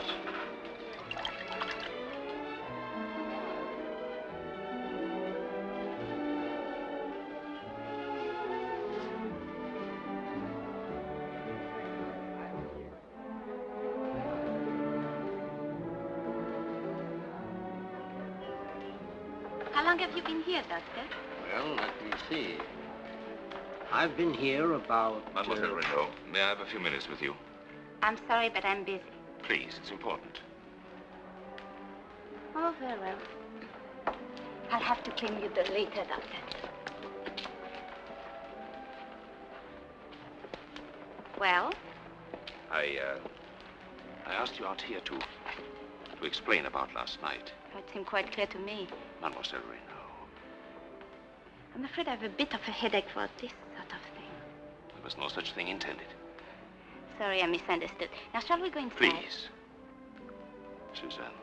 How long have you been here, Doctor? Well, let me see. I've been here about... Mademoiselle Renaud, may I have a few minutes with you? I'm sorry, but I'm busy. Please, it's important. Oh, very well. I'll have to claim you the later, Doctor. Well? I asked you out here to explain about last night. It seemed quite clear to me. Mademoiselle Renaud. I'm afraid I have a bit of a headache for this sort of thing. There was no such thing intended. Sorry, I misunderstood. Now, shall we go inside? Please. Suzanne,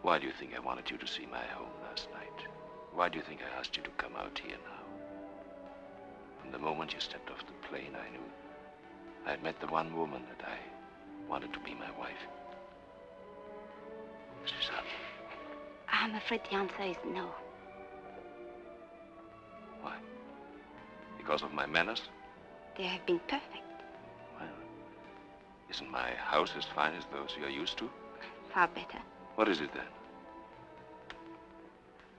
why do you think I wanted you to see my home last night? Why do you think I asked you to come out here now? From the moment you stepped off the plane, I knew I had met the one woman that I wanted to be my wife. Suzanne. I'm afraid the answer is no. Why? Because of my manners? They have been perfect. Well, isn't my house as fine as those you're used to? Far better. What is it then?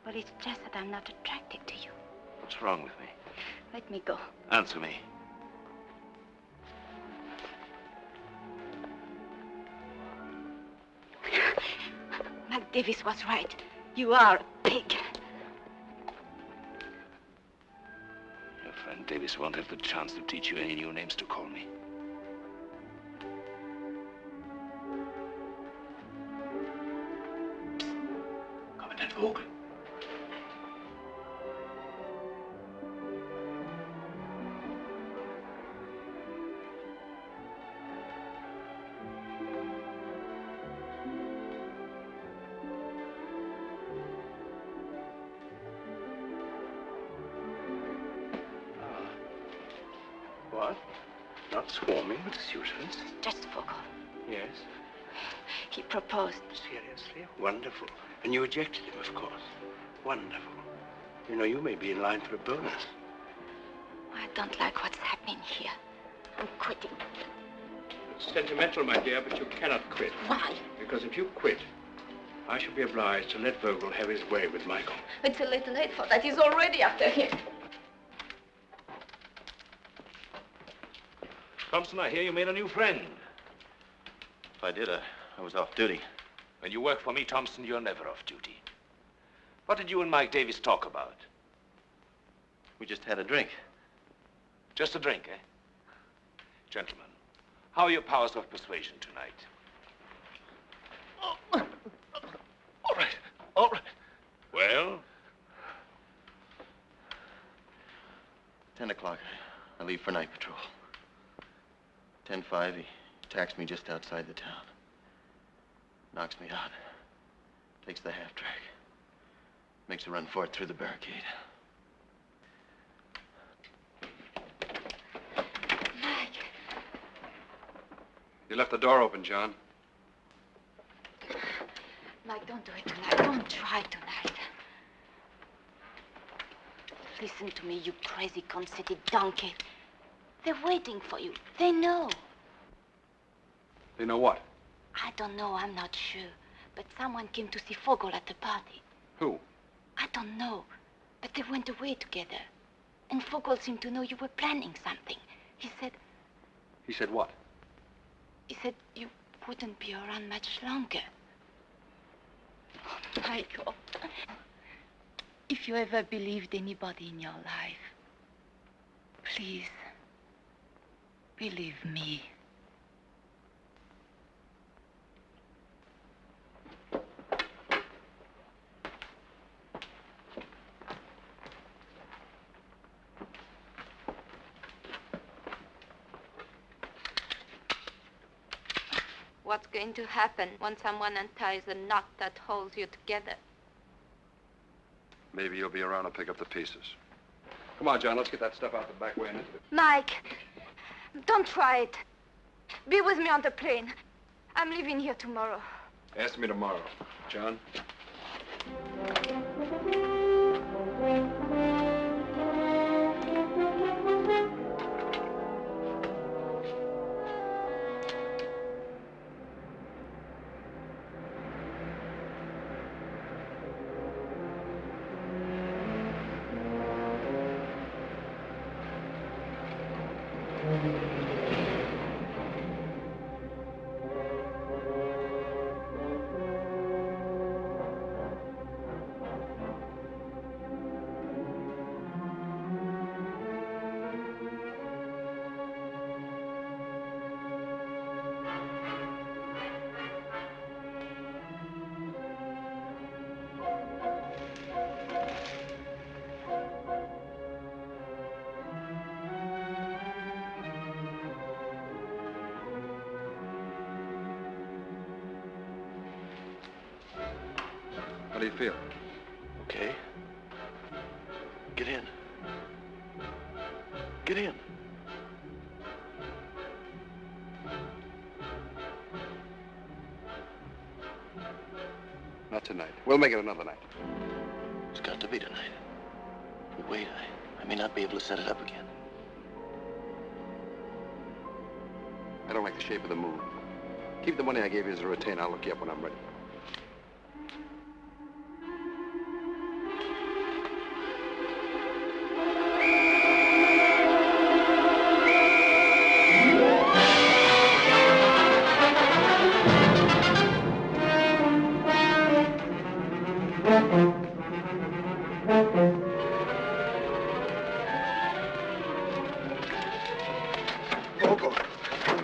Well, it's just that I'm not attracted to you. What's wrong with me? Let me go. Answer me. Davis was right. You are a pig. Your friend Davis won't have the chance to teach you any new names to call me. Commandant Vogel. What? Not swarming with suitors? Just Vogel. Yes. He proposed. Seriously? Wonderful. And you rejected him, of course. Wonderful. You know, you may be in line for a bonus. I don't like what's happening here. I'm quitting. It's sentimental, my dear, but you cannot quit. Why? Because if you quit, I shall be obliged to let Vogel have his way with Michael. It's a little late for that. He's already after him. Thompson, I hear you made a new friend. If I did, I was off duty. When you work for me, Thompson, you're never off duty. What did you and Mike Davis talk about? We just had a drink. Just a drink, eh? Gentlemen, how are your powers of persuasion tonight? All right. All right. Well? 10 o'clock. I leave for night patrol. 10:05, he attacks me just outside the town. Knocks me out. Takes the half-track. Makes a run for it through the barricade. Mike. You left the door open, John. Mike, don't do it tonight. Don't try tonight. Listen to me, you crazy, conceited donkey. They're waiting for you. They know. They know what? I don't know. I'm not sure. But someone came to see Vogel at the party. Who? I don't know. But they went away together. And Vogel seemed to know you were planning something. He said... He said what? He said you wouldn't be around much longer. Oh, Michael. If you ever believed anybody in your life, please, believe me. What's going to happen when someone unties the knot that holds you together? Maybe you'll be around to pick up the pieces. Come on, John, let's get that stuff out the back way and into it. Mike, don't try it. Be with me on the plane. I'm leaving here tomorrow. Ask me tomorrow. John? How do you feel? Okay. Get in. Get in. Not tonight. We'll make it another night. It's got to be tonight. If we wait, I may not be able to set it up again. I don't like the shape of the move. Keep the money I gave you as a retainer. I'll look you up when I'm ready.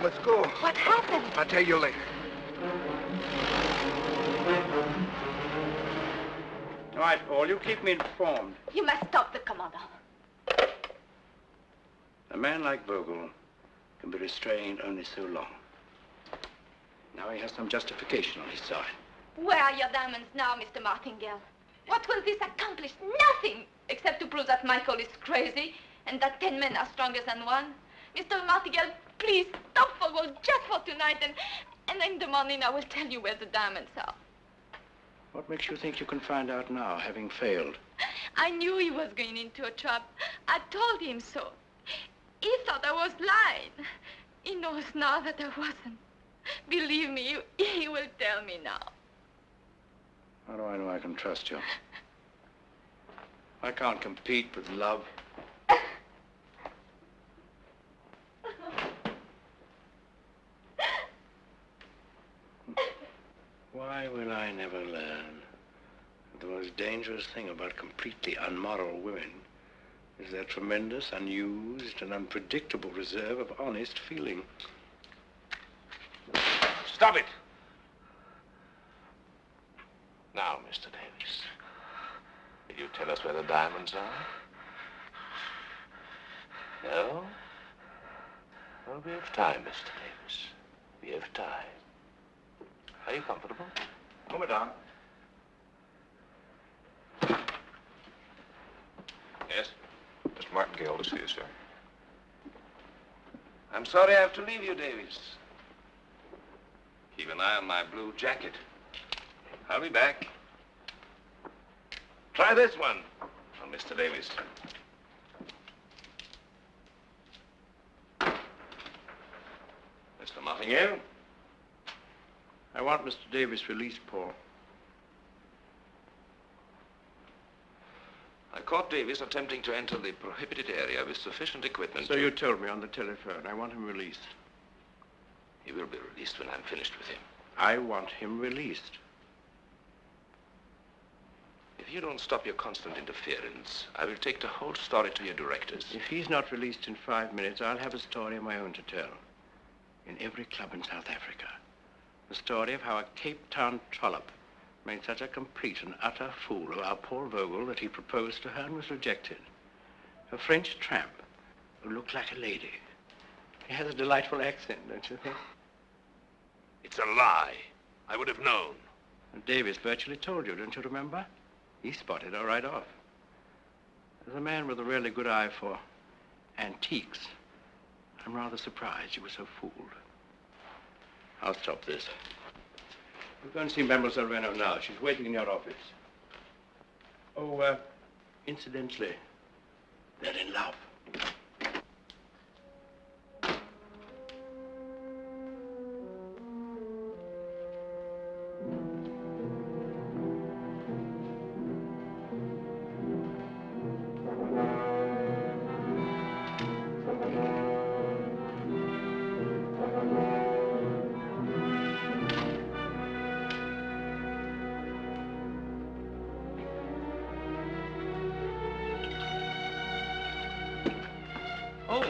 let's go. What happened? I'll tell you later. All right, Paul, you keep me informed. You must stop the commandant. A man like Vogel can be restrained only so long. Now he has some justification on his side. Where are your diamonds now, Mr. Martingale? What will this accomplish? Nothing, except to prove that Michael is crazy and that 10 men are stronger than one. Mr. Martingale, please stop Vogel just for tonight, and in the morning I will tell you where the diamonds are. What makes you think you can find out now, having failed? I knew he was going into a trap. I told him so. He thought I was lying. He knows now that I wasn't. Believe me, he will tell me now. How do I know I can trust you? I can't compete with love. Why will I never learn that the most dangerous thing about completely unmoral women is their tremendous, unused, and unpredictable reserve of honest feeling? Stop it! Now, Mr. Davis, will you tell us where the diamonds are? No? Well, we have time, Mr. Davis. We have time. Are you comfortable? Oh, madame. Yes? Mr. Martingale to see you, sir. I'm sorry I have to leave you, Davis. Keep an eye on my blue jacket. I'll be back. Try this one on Mr. Davis. Mr. Martingale? I want Mr. Davis released, Paul. I caught Davis attempting to enter the prohibited area with sufficient equipment. So you told me on the telephone. I want him released. He will be released when I'm finished with him. I want him released. If you don't stop your constant interference, I will take the whole story to your directors. If he's not released in 5 minutes, I'll have a story of my own to tell. In every club in South Africa. The story of how a Cape Town trollop made such a complete and utter fool of our poor Vogel that he proposed to her and was rejected. A French tramp who looked like a lady. He has a delightful accent, don't you think? It's a lie. I would have known. And Davis virtually told you, don't you remember? He spotted her right off. As a man with a really good eye for antiques, I'm rather surprised you were so fooled. I'll stop this. We'll go and see Mademoiselle Renaud now. She's waiting in your office. Oh, incidentally, they're in love.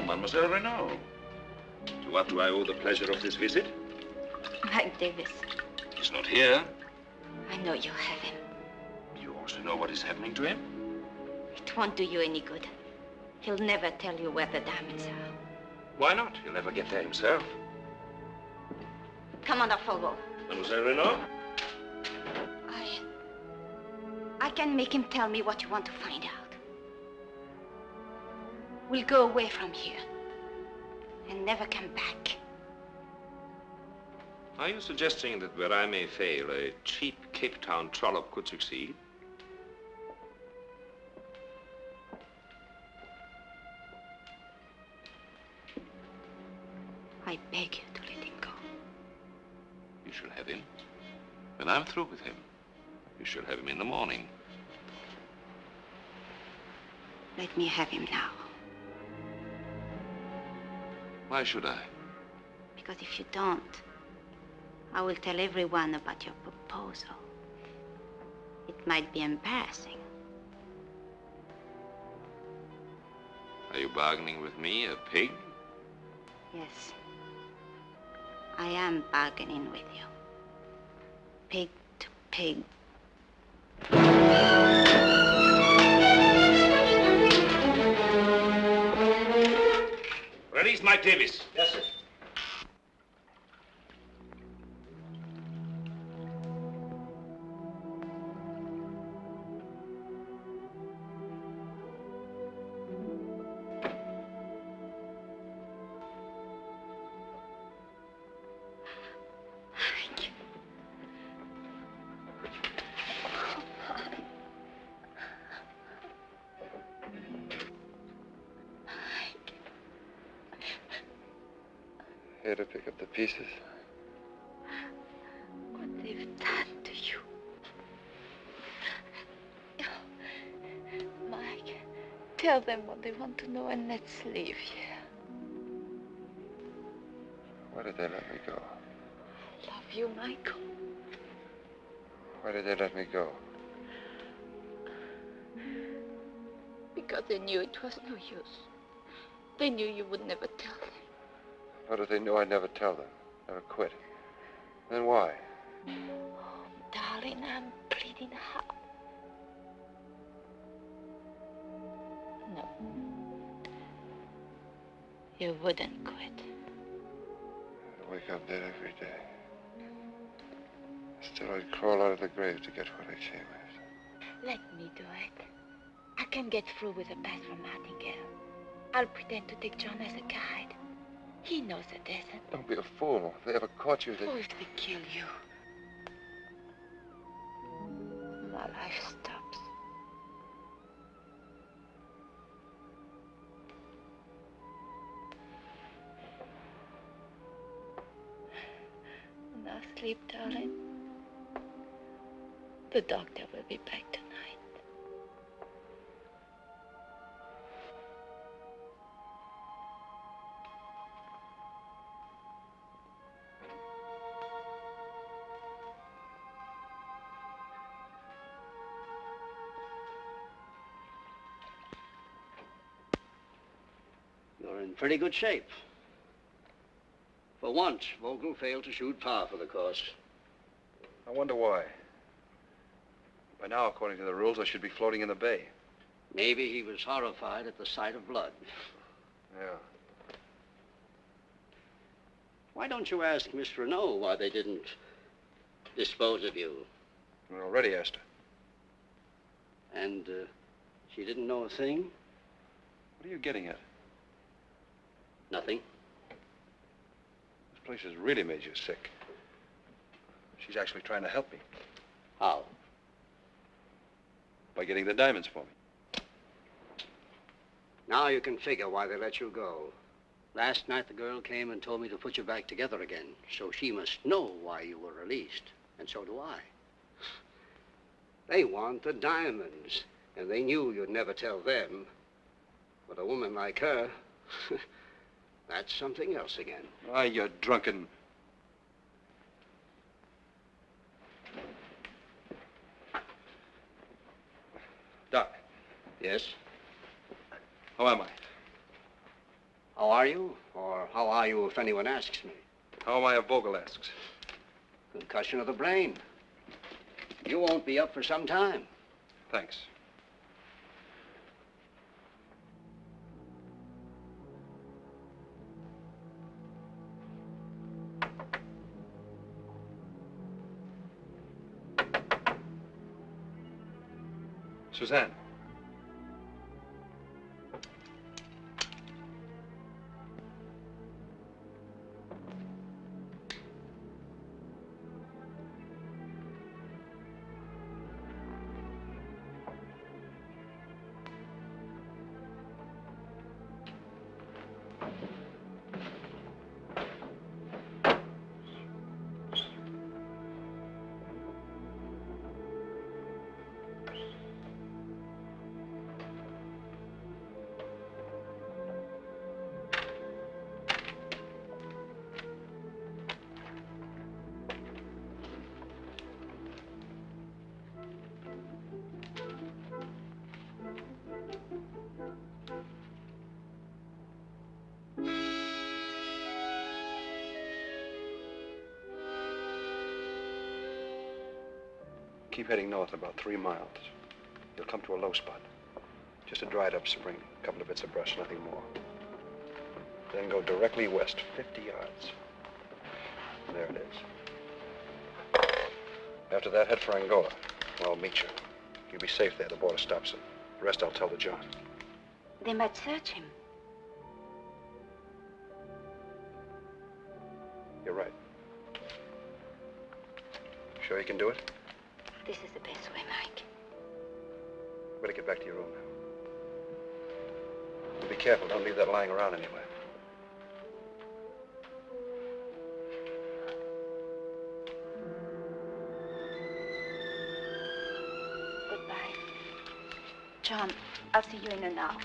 Mademoiselle Renaud. To what do I owe the pleasure of this visit? Mike Davis. He's not here. I know you have him. You also know what is happening to him? It won't do you any good. He'll never tell you where the diamonds are. Why not? He'll never get there himself. Commander Vogel. Mademoiselle Renaud? I can make him tell me what you want to find out. We'll go away from here and never come back. Are you suggesting that where I may fail, a cheap Cape Town trollop could succeed? I beg you to let him go. You shall have him. When I'm through with him, you shall have him in the morning. Let me have him now. Why should I? Because if you don't, I will tell everyone about your proposal. It might be embarrassing. Are you bargaining with me, a pig? Yes. I am bargaining with you. Pig to pig. Release Mike Davis. Yes, sir. Here to pick up the pieces. What they've done to you. Mike, tell them what they want to know and let's leave here. Why did they let me go? I love you, Michael. Why did they let me go? Because they knew it was no use. They knew you would never tell them. How did they know I'd never tell them? Never quit? Then why? Oh, darling, I'm bleeding hard. No. You wouldn't quit. I'd wake up dead every day. Still, I'd crawl out of the grave to get what I came after. Let me do it. I can get through with a pass from Martingale. I'll pretend to take John as a guide. He knows the desert. Don't be a fool. If they ever caught you, they... Oh, if they kill you. My life stops. Now sleep, darling. The doctor will be back tonight. You're in pretty good shape. For once, Vogel failed to shoot par for the course. I wonder why. By now, according to the rules, I should be floating in the bay. Maybe he was horrified at the sight of blood. Yeah. Why don't you ask Miss Renault why they didn't dispose of you? I already asked her. And she didn't know a thing? What are you getting at? Nothing. This place has really made you sick. She's actually trying to help me. How? By getting the diamonds for me. Now you can figure why they let you go. Last night the girl came and told me to put you back together again, so she must know why you were released, and so do I. They want the diamonds, and they knew you'd never tell them. But a woman like her, that's something else again. Ah, you drunken... Doc. Yes? How am I? How are you? Or how are you if anyone asks me? How am I if Vogel asks? Concussion of the brain. You won't be up for some time. Thanks. Suzanne. Keep heading north about 3 miles. You'll come to a low spot. Just a dried up spring, a couple of bits of brush, nothing more. Then go directly west, 50 yards. There it is. After that, head for Angola, where I'll meet you. You'll be safe there. The border stops it. The rest I'll tell to John. They might search him. You're right. Sure you can do it? This is the best way, Mike. Better get back to your room now. And be careful. Don't leave that lying around anywhere. Goodbye. John, I'll see you in an hour.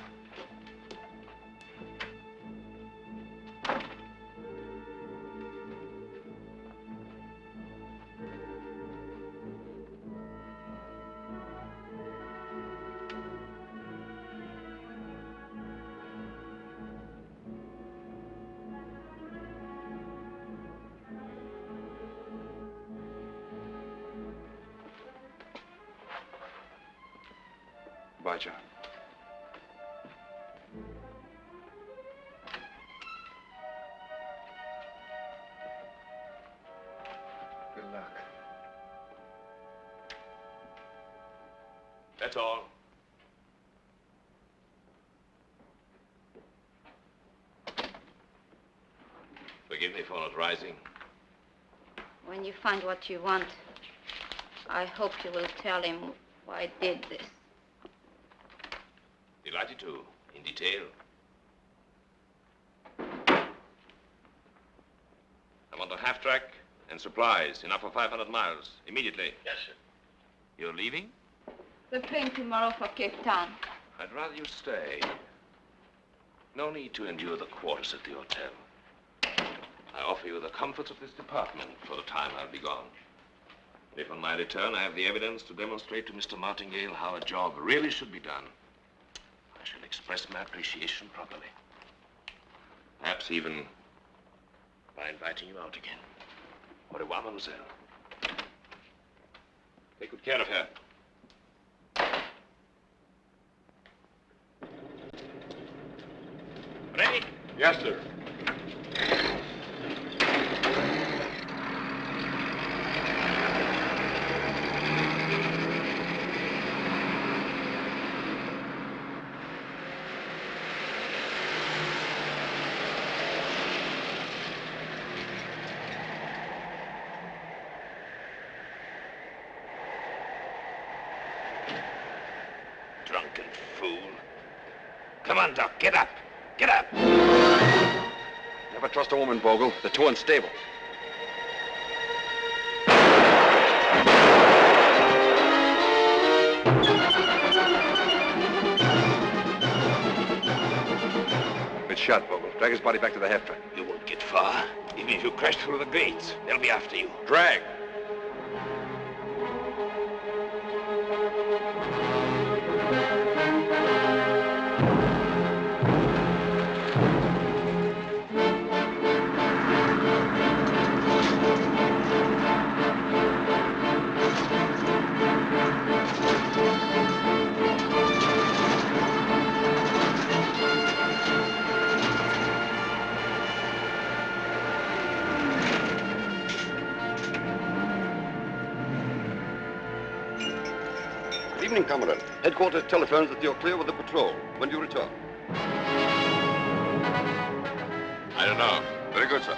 Bye, John. Good luck. That's all. Forgive me for not rising. When you find what you want, I hope you will tell him why I did this. Delighted to, in detail. I want a half-track and supplies, enough for 500 miles, immediately. Yes, sir. You're leaving? The plane tomorrow for Cape Town. I'd rather you stay. No need to endure the quarters at the hotel. I offer you the comforts of this department for the time I'll be gone. If on my return I have the evidence to demonstrate to Mr. Martingale how a job really should be done, I shall express my appreciation properly. Perhaps even by inviting you out again. Au revoir, mademoiselle. Take good care of her. Ready? Yes, sir. Drunken fool. Come on, Doc, get up. Get up. Never trust a woman, Vogel. They're too unstable. Good shot, Vogel. Drag his body back to the half-track. You won't get far. Even if you crash through the gates, they'll be after you. Drag. Good evening, Commandant. Headquarters telephones that you're clear with the patrol. When do you return? I don't know. Very good, sir.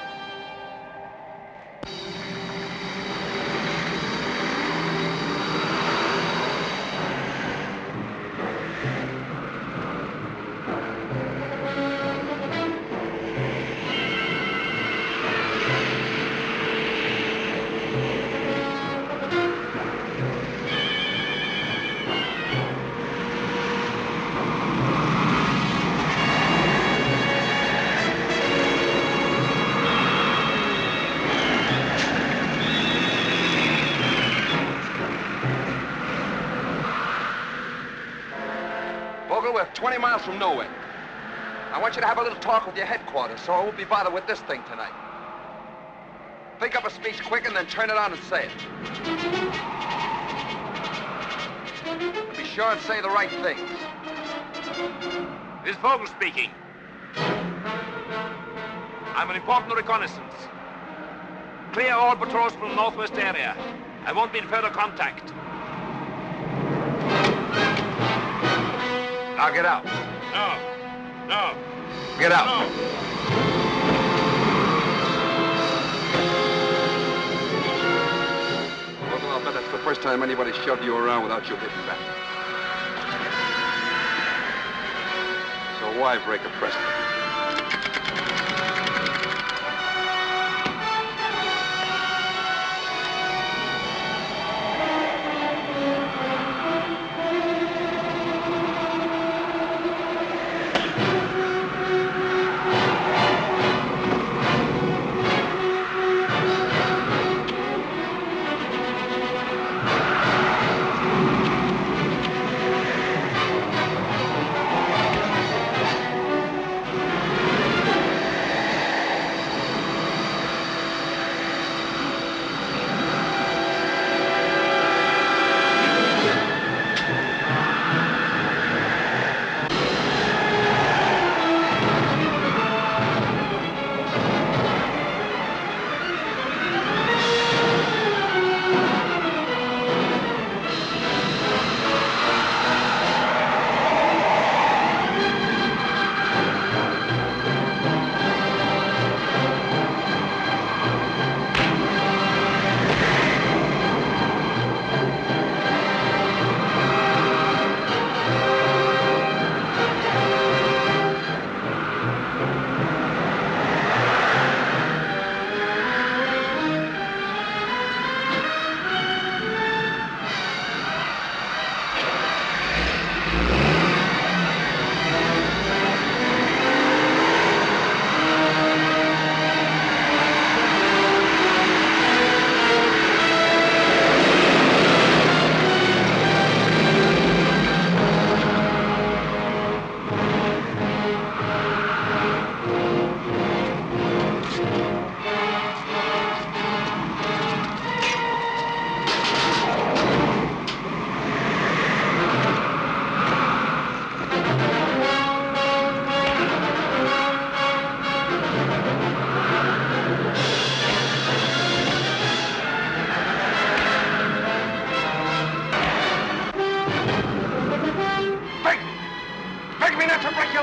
Vogel, we're 20 miles from nowhere. I want you to have a little talk with your headquarters, so I won't be bothered with this thing tonight. Think up a speech quick and then turn it on and say it. sure say the right things. This is Vogel speaking. I'm an important reconnaissance. Clear all patrols from the northwest area. I won't be in further contact. Now get out. No. No. Get out. No. Well, I'll bet that's the first time anybody shoved you around without you hitting back. So why break a precedent?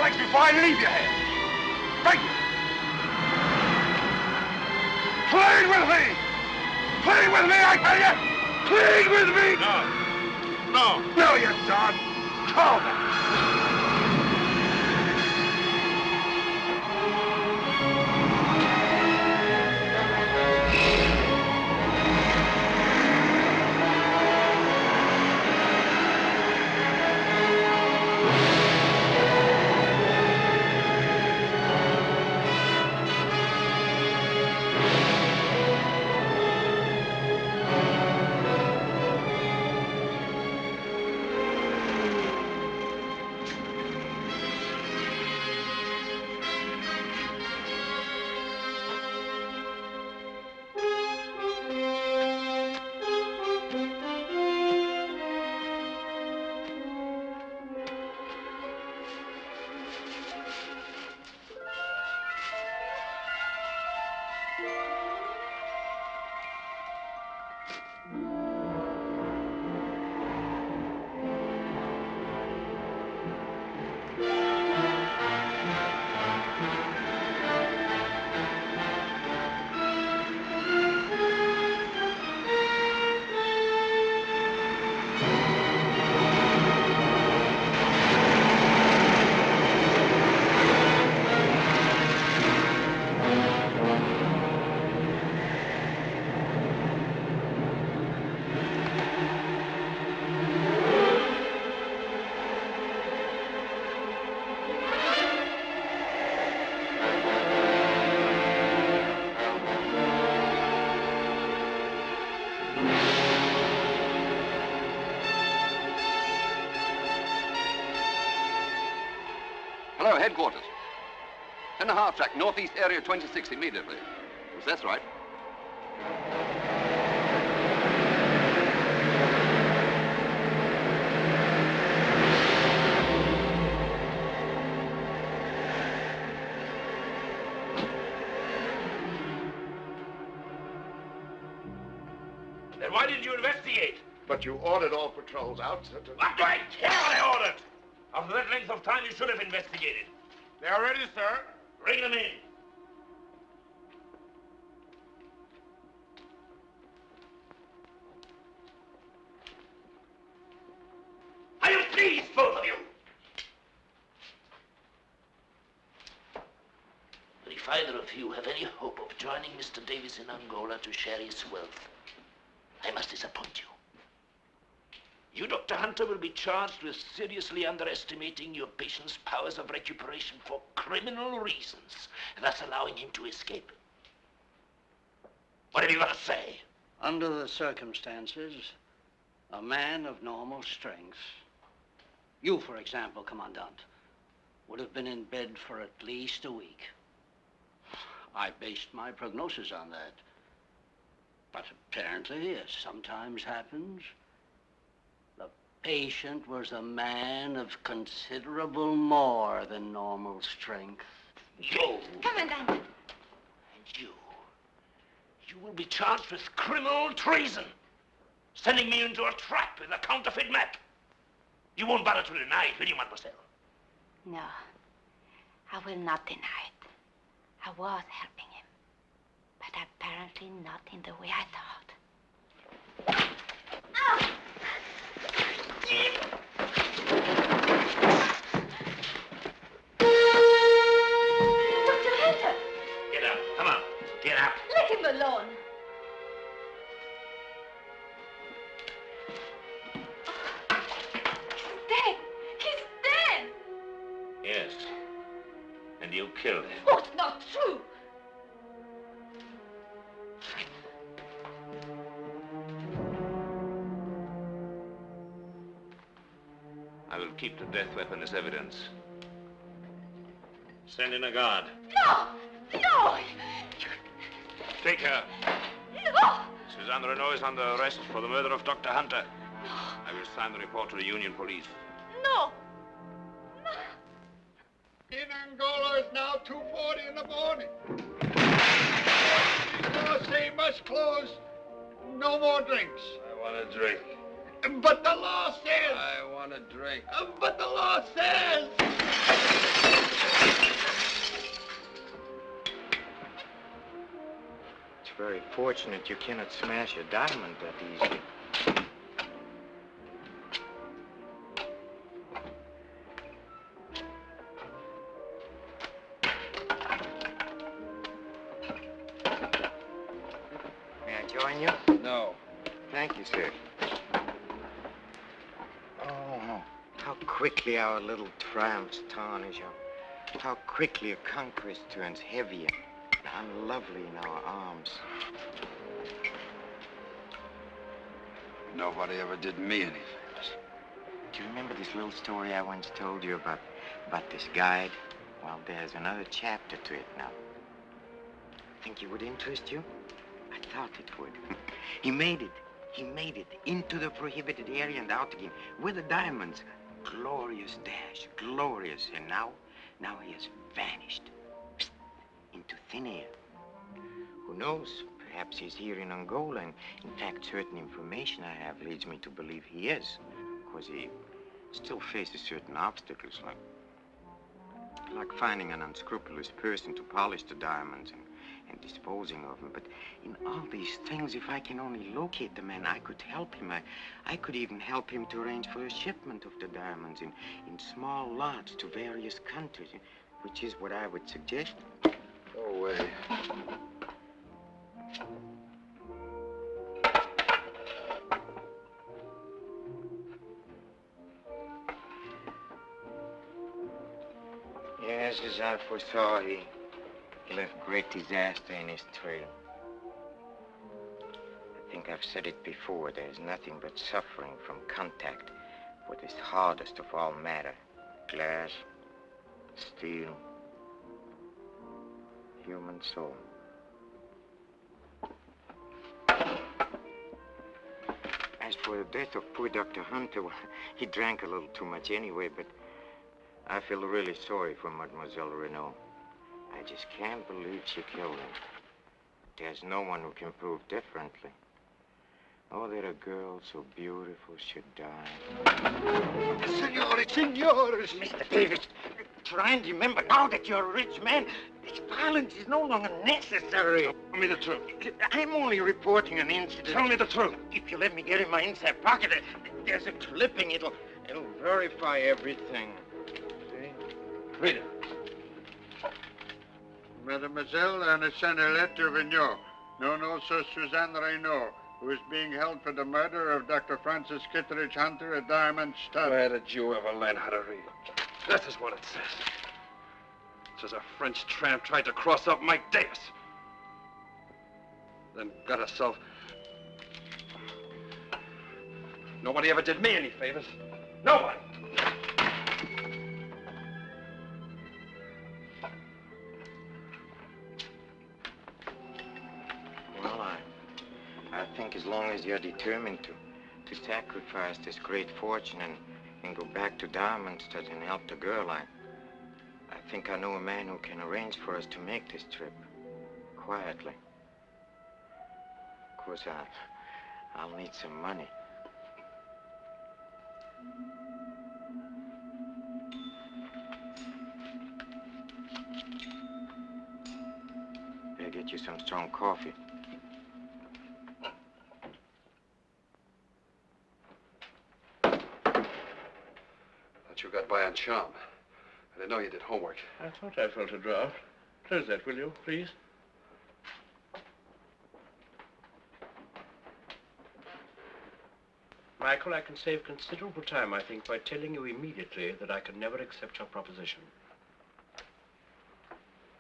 Before I leave you here. Beg you. Plead with me! Plead with me, I tell you! Plead with me! No. No, you don't. Call me. Hello, headquarters. 10.5 track, northeast area 26 immediately. Yes, that's right. Then why didn't you investigate? But you ordered all patrols out, sir. What do I care what I ordered? After that length of time, you should have investigated. They are ready, sir. Bring them in. Are you pleased, both of you? But if either of you have any hope of joining Mr. Davis in Angola to share his wealth, I must disappoint you. You, Dr. Hunter, will be charged with seriously underestimating your patient's powers of recuperation for criminal reasons, thus allowing him to escape. What have you got to say? Under the circumstances, a man of normal strength, you, for example, Commandant, would have been in bed for at least a week. I based my prognosis on that. But apparently, as sometimes happens, the patient was a man of considerable more than normal strength. You! Commandant! And you will be charged with criminal treason, sending me into a trap with a counterfeit map. You won't bother to deny it, will you, mademoiselle? No, I will not deny it. I was helping him, but apparently not in the way I thought. Oh! Dr. Hunter! Get up, come on, get up. Let him alone. He's dead. He's dead. Yes, and you killed him. Oh, it's not true. I will keep the death weapon as evidence. Send in a guard. No! No! Take her. No! Suzanne Renault is under arrest for the murder of Dr. Hunter. I will sign the report to the Union Police. No! In Angola, it's now 2:40 in the morning. These say must close. No more drinks. I want a drink. But the law says. I want a drink. But the law says. It's very fortunate you cannot smash a diamond that easily. May I join you? No. Thank you, sir. Oh, how quickly our little triumphs tarnish. How quickly a conquest turns heavier and unlovely in our arms. Nobody ever did me any favors. Do you remember this little story I once told you about this guide? Well, there's another chapter to it now. Think it would interest you? I thought it would. He made it. He made it into the prohibited area and out again with the diamonds. Glorious dash, glorious. And now he has vanished into thin air. Who knows? Perhaps he's here in Angola. And in fact, certain information I have leads me to believe he is. Because he still faces certain obstacles, like finding an unscrupulous person to polish the diamonds and disposing of them. But in all these things, if I can only locate the man, I could help him. I could even help him to arrange for a shipment of the diamonds in small lots to various countries, which is what I would suggest. Go away. Yes, as I foresaw, he left great disaster in his trail. I think I've said it before, there's nothing but suffering from contact with this hardest of all matter. Glass, steel, human soul. As for the death of poor Dr. Hunter, well, he drank a little too much anyway, but I feel really sorry for Mademoiselle Renault. I just can't believe she killed him. There's no one who can prove differently. Oh, that a girl so beautiful should die. Senores, senores! Mr. Davis, try and remember now that you're a rich man, this violence is no longer necessary. Tell me the truth. I'm only reporting an incident. Tell me the truth. If you let me get in my inside pocket, there's a clipping. It'll verify everything. See? Read it. Mademoiselle Ernestine Lettre Vigneault, known also Suzanne Reynaud, who is being held for the murder of Dr. Francis Kittredge Hunter at Diamond Stud. Where did you ever learn how to read? This is what it says. It says a French tramp tried to cross up Mike Davis. Then got herself... Nobody ever did me any favors. Nobody! Well, I think as long as you're determined to sacrifice this great fortune and go back to Diamond Stud and help the girl, I think I know a man who can arrange for us to make this trip quietly. Of course, I'll need some money. Better get you some strong coffee. Thought you got by on charm. I didn't know you did homework. I thought I felt a draft. Close that, will you, please? Michael, I can save considerable time, I think, by telling you immediately that I can never accept your proposition.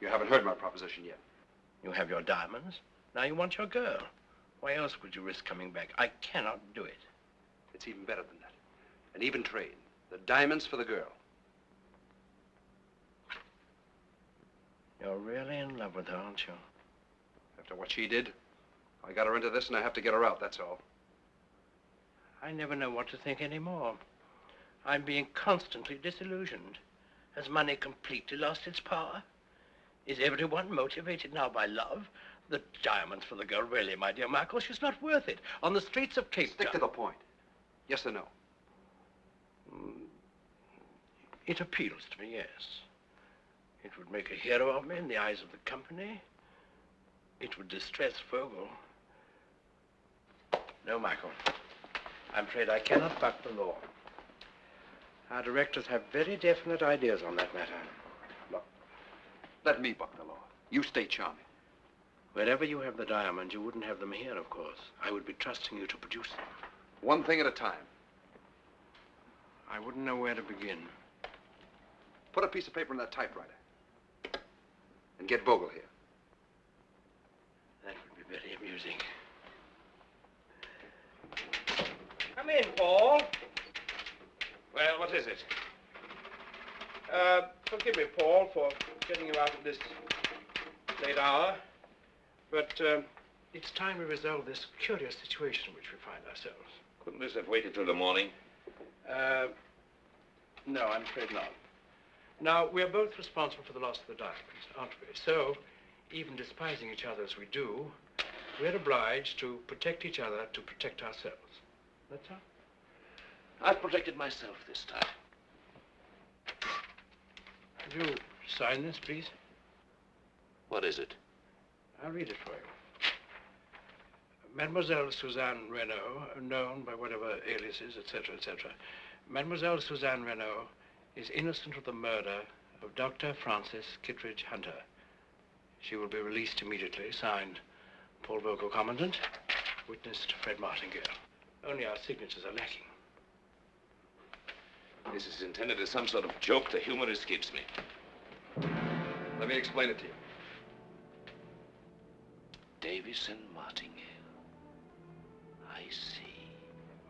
You haven't heard my proposition yet. You have your diamonds. Now you want your girl. Why else would you risk coming back? I cannot do it. It's even better than that. An even trade. The diamonds for the girl. You're really in love with her, aren't you? After what she did, I got her into this and I have to get her out, that's all. I never know what to think anymore. I'm being constantly disillusioned. Has money completely lost its power? Is everyone motivated now by love? The diamonds for the girl, really, my dear Michael, she's not worth it. On the streets of Cape Town... Stick to the point. Yes or no? It appeals to me, yes. It would make a hero of me in the eyes of the company. It would distress Vogel. No, Michael. I'm afraid I cannot buck the law. Our directors have very definite ideas on that matter. Look, let me buck the law. You stay charming. Wherever you have the diamonds, you wouldn't have them here, of course. I would be trusting you to produce them. One thing at a time. I wouldn't know where to begin. Put a piece of paper in that typewriter. And get Vogel here. That would be very amusing. Come in, Paul. Well, what is it? Forgive me, Paul, for getting you out at this late hour. But it's time we resolve this curious situation in which we find ourselves. Couldn't this have waited till the morning? No, I'm afraid not. Now, we're both responsible for the loss of the diamonds, aren't we? So, even despising each other as we do, we're obliged to protect each other to protect ourselves. That's all. I've protected myself this time. Could you sign this, please? What is it? I'll read it for you. Mademoiselle Suzanne Reynaud, known by whatever aliases, etc., etc. Mademoiselle Suzanne Reynaud is innocent of the murder of Dr. Francis Kittredge Hunter. She will be released immediately. Signed, Paul Vogel, Commandant. Witnessed, Fred Martingale. Only our signatures are lacking. This is intended as some sort of joke. The humor escapes me. Let me explain it to you. Davis and Martingale. I see.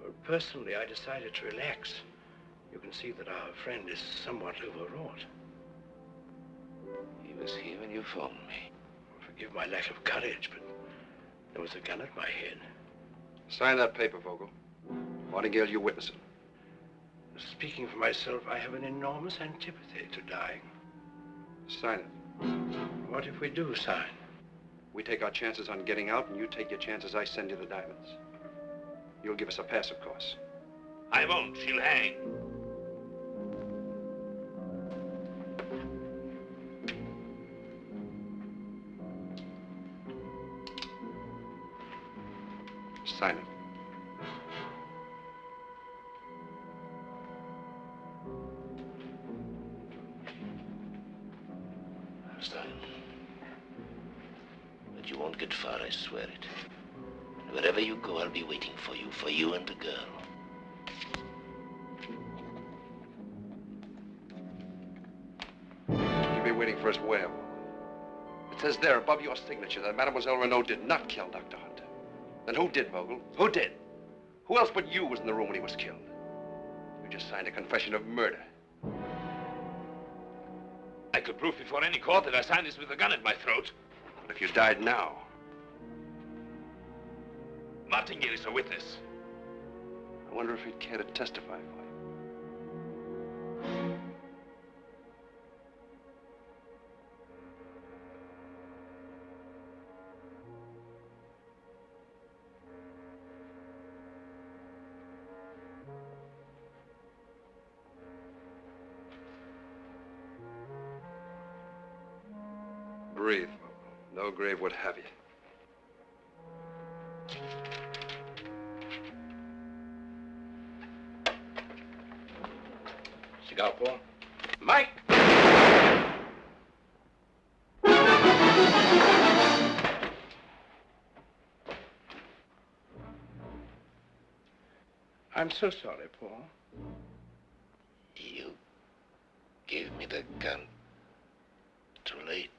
Well, personally, I decided to relax. You can see that our friend is somewhat overwrought. He was here when you phoned me. Forgive my lack of courage, but there was a gun at my head. Sign that paper, Vogel. Martingale, you witness it. Speaking for myself, I have an enormous antipathy to dying. Sign it. What if we do sign? We take our chances on getting out, and you take your chances I send you the diamonds. You'll give us a pass, of course. I won't. She'll hang. Sign it. Sign. But you won't get far, I swear it. Wherever you go, I'll be waiting for you and the girl. You'll be waiting for us where? It says there above your signature that Mademoiselle Renaud did not kill Dr. Hunter. Then who did, Vogel? Who did? Who else but you was in the room when he was killed? You just signed a confession of murder. I could prove before any court that I signed this with a gun at my throat. But if you died now, Martingale is a witness. I wonder if he'd care to testify for you. Breathe. No grave would have you. Cigar, Paul? Mike! I'm so sorry, Paul. You gave me the gun too late.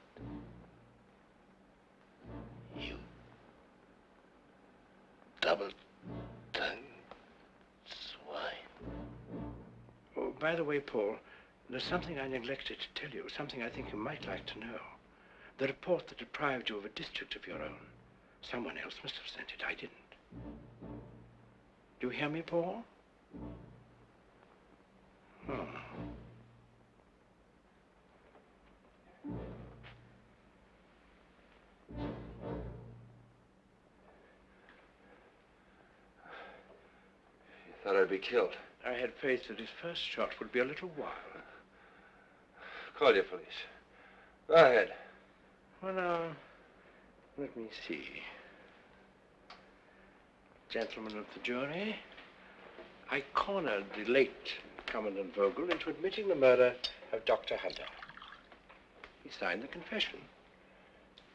You double-tongued swine. Oh, by the way, Paul, there's something I neglected to tell you, something I think you might like to know. The report that deprived you of a district of your own. Someone else must have sent it. I didn't. Do you hear me, Paul? Oh. You thought I'd be killed. I had faith that his first shot would be a little while. Call your police. Go ahead. Well, now, let me see. Gentlemen of the jury, I cornered the late Commandant Vogel into admitting the murder of Dr. Hunter. He signed the confession.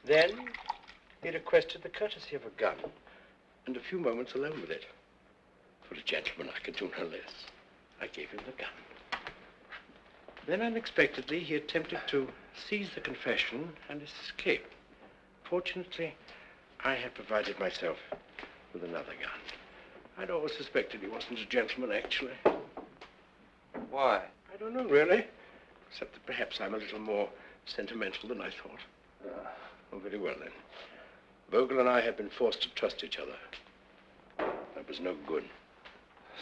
Then he requested the courtesy of a gun and a few moments alone with it. For a gentleman, I could do no less. I gave him the gun. Then, unexpectedly, he attempted to seize the confession and escape. Fortunately, I had provided myself with another gun. I'd always suspected he wasn't a gentleman, actually. Why? I don't know, really. Except that perhaps I'm a little more sentimental than I thought. Oh, very well, then. Vogel and I had been forced to trust each other. That was no good.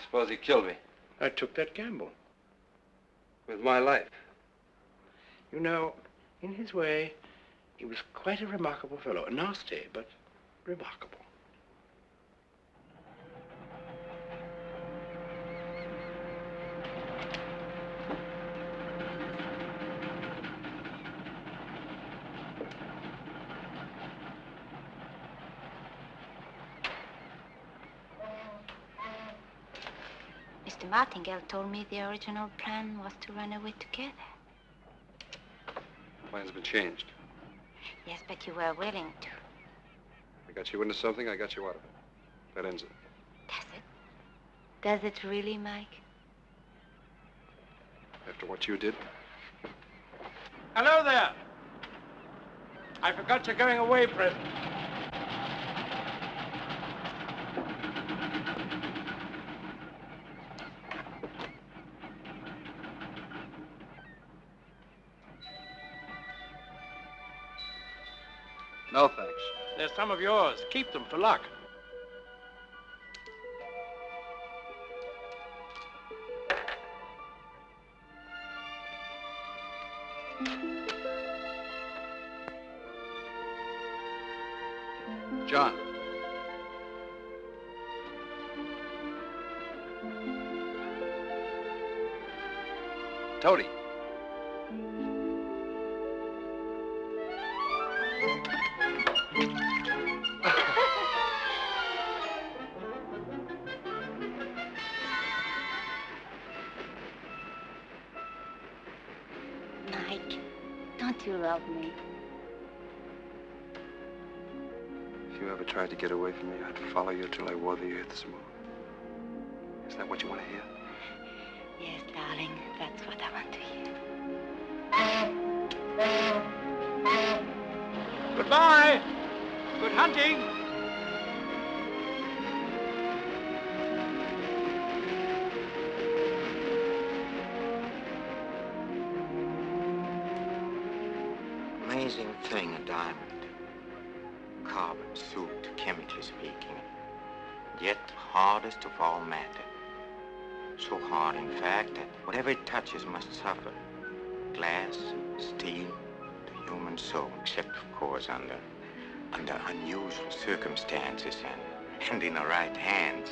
Suppose he killed me. I took that gamble. With my life. You know, in his way, he was quite a remarkable fellow. Nasty, but remarkable. Mr. Martingale told me the original plan was to run away together. Plan's been changed. Yes, but you were willing to. I got you into something, I got you out of it. That ends it. Does it really, Mike? After what you did? Hello there. I forgot you're going away present. No, thanks. They're some of yours. Keep them for luck. John. Toady. Mike, don't you love me? If you ever tried to get away from me, I'd follow you till I wore the earth's smooth. Is that what you want to hear? Yes, darling, that's what I want to hear. Goodbye. Good hunting. Amazing thing, a diamond. Carbon soup, chemically speaking. Yet hardest of all matter. So hard, in fact, that whatever it touches must suffer. Glass, steel, the human soul, except, of course, under unusual circumstances and in the right hands.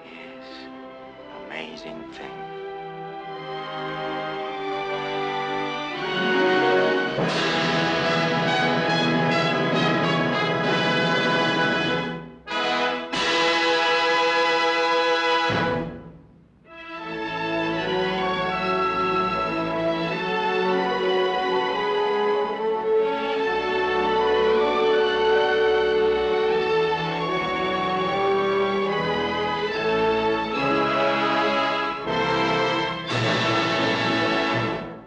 Yes, amazing thing.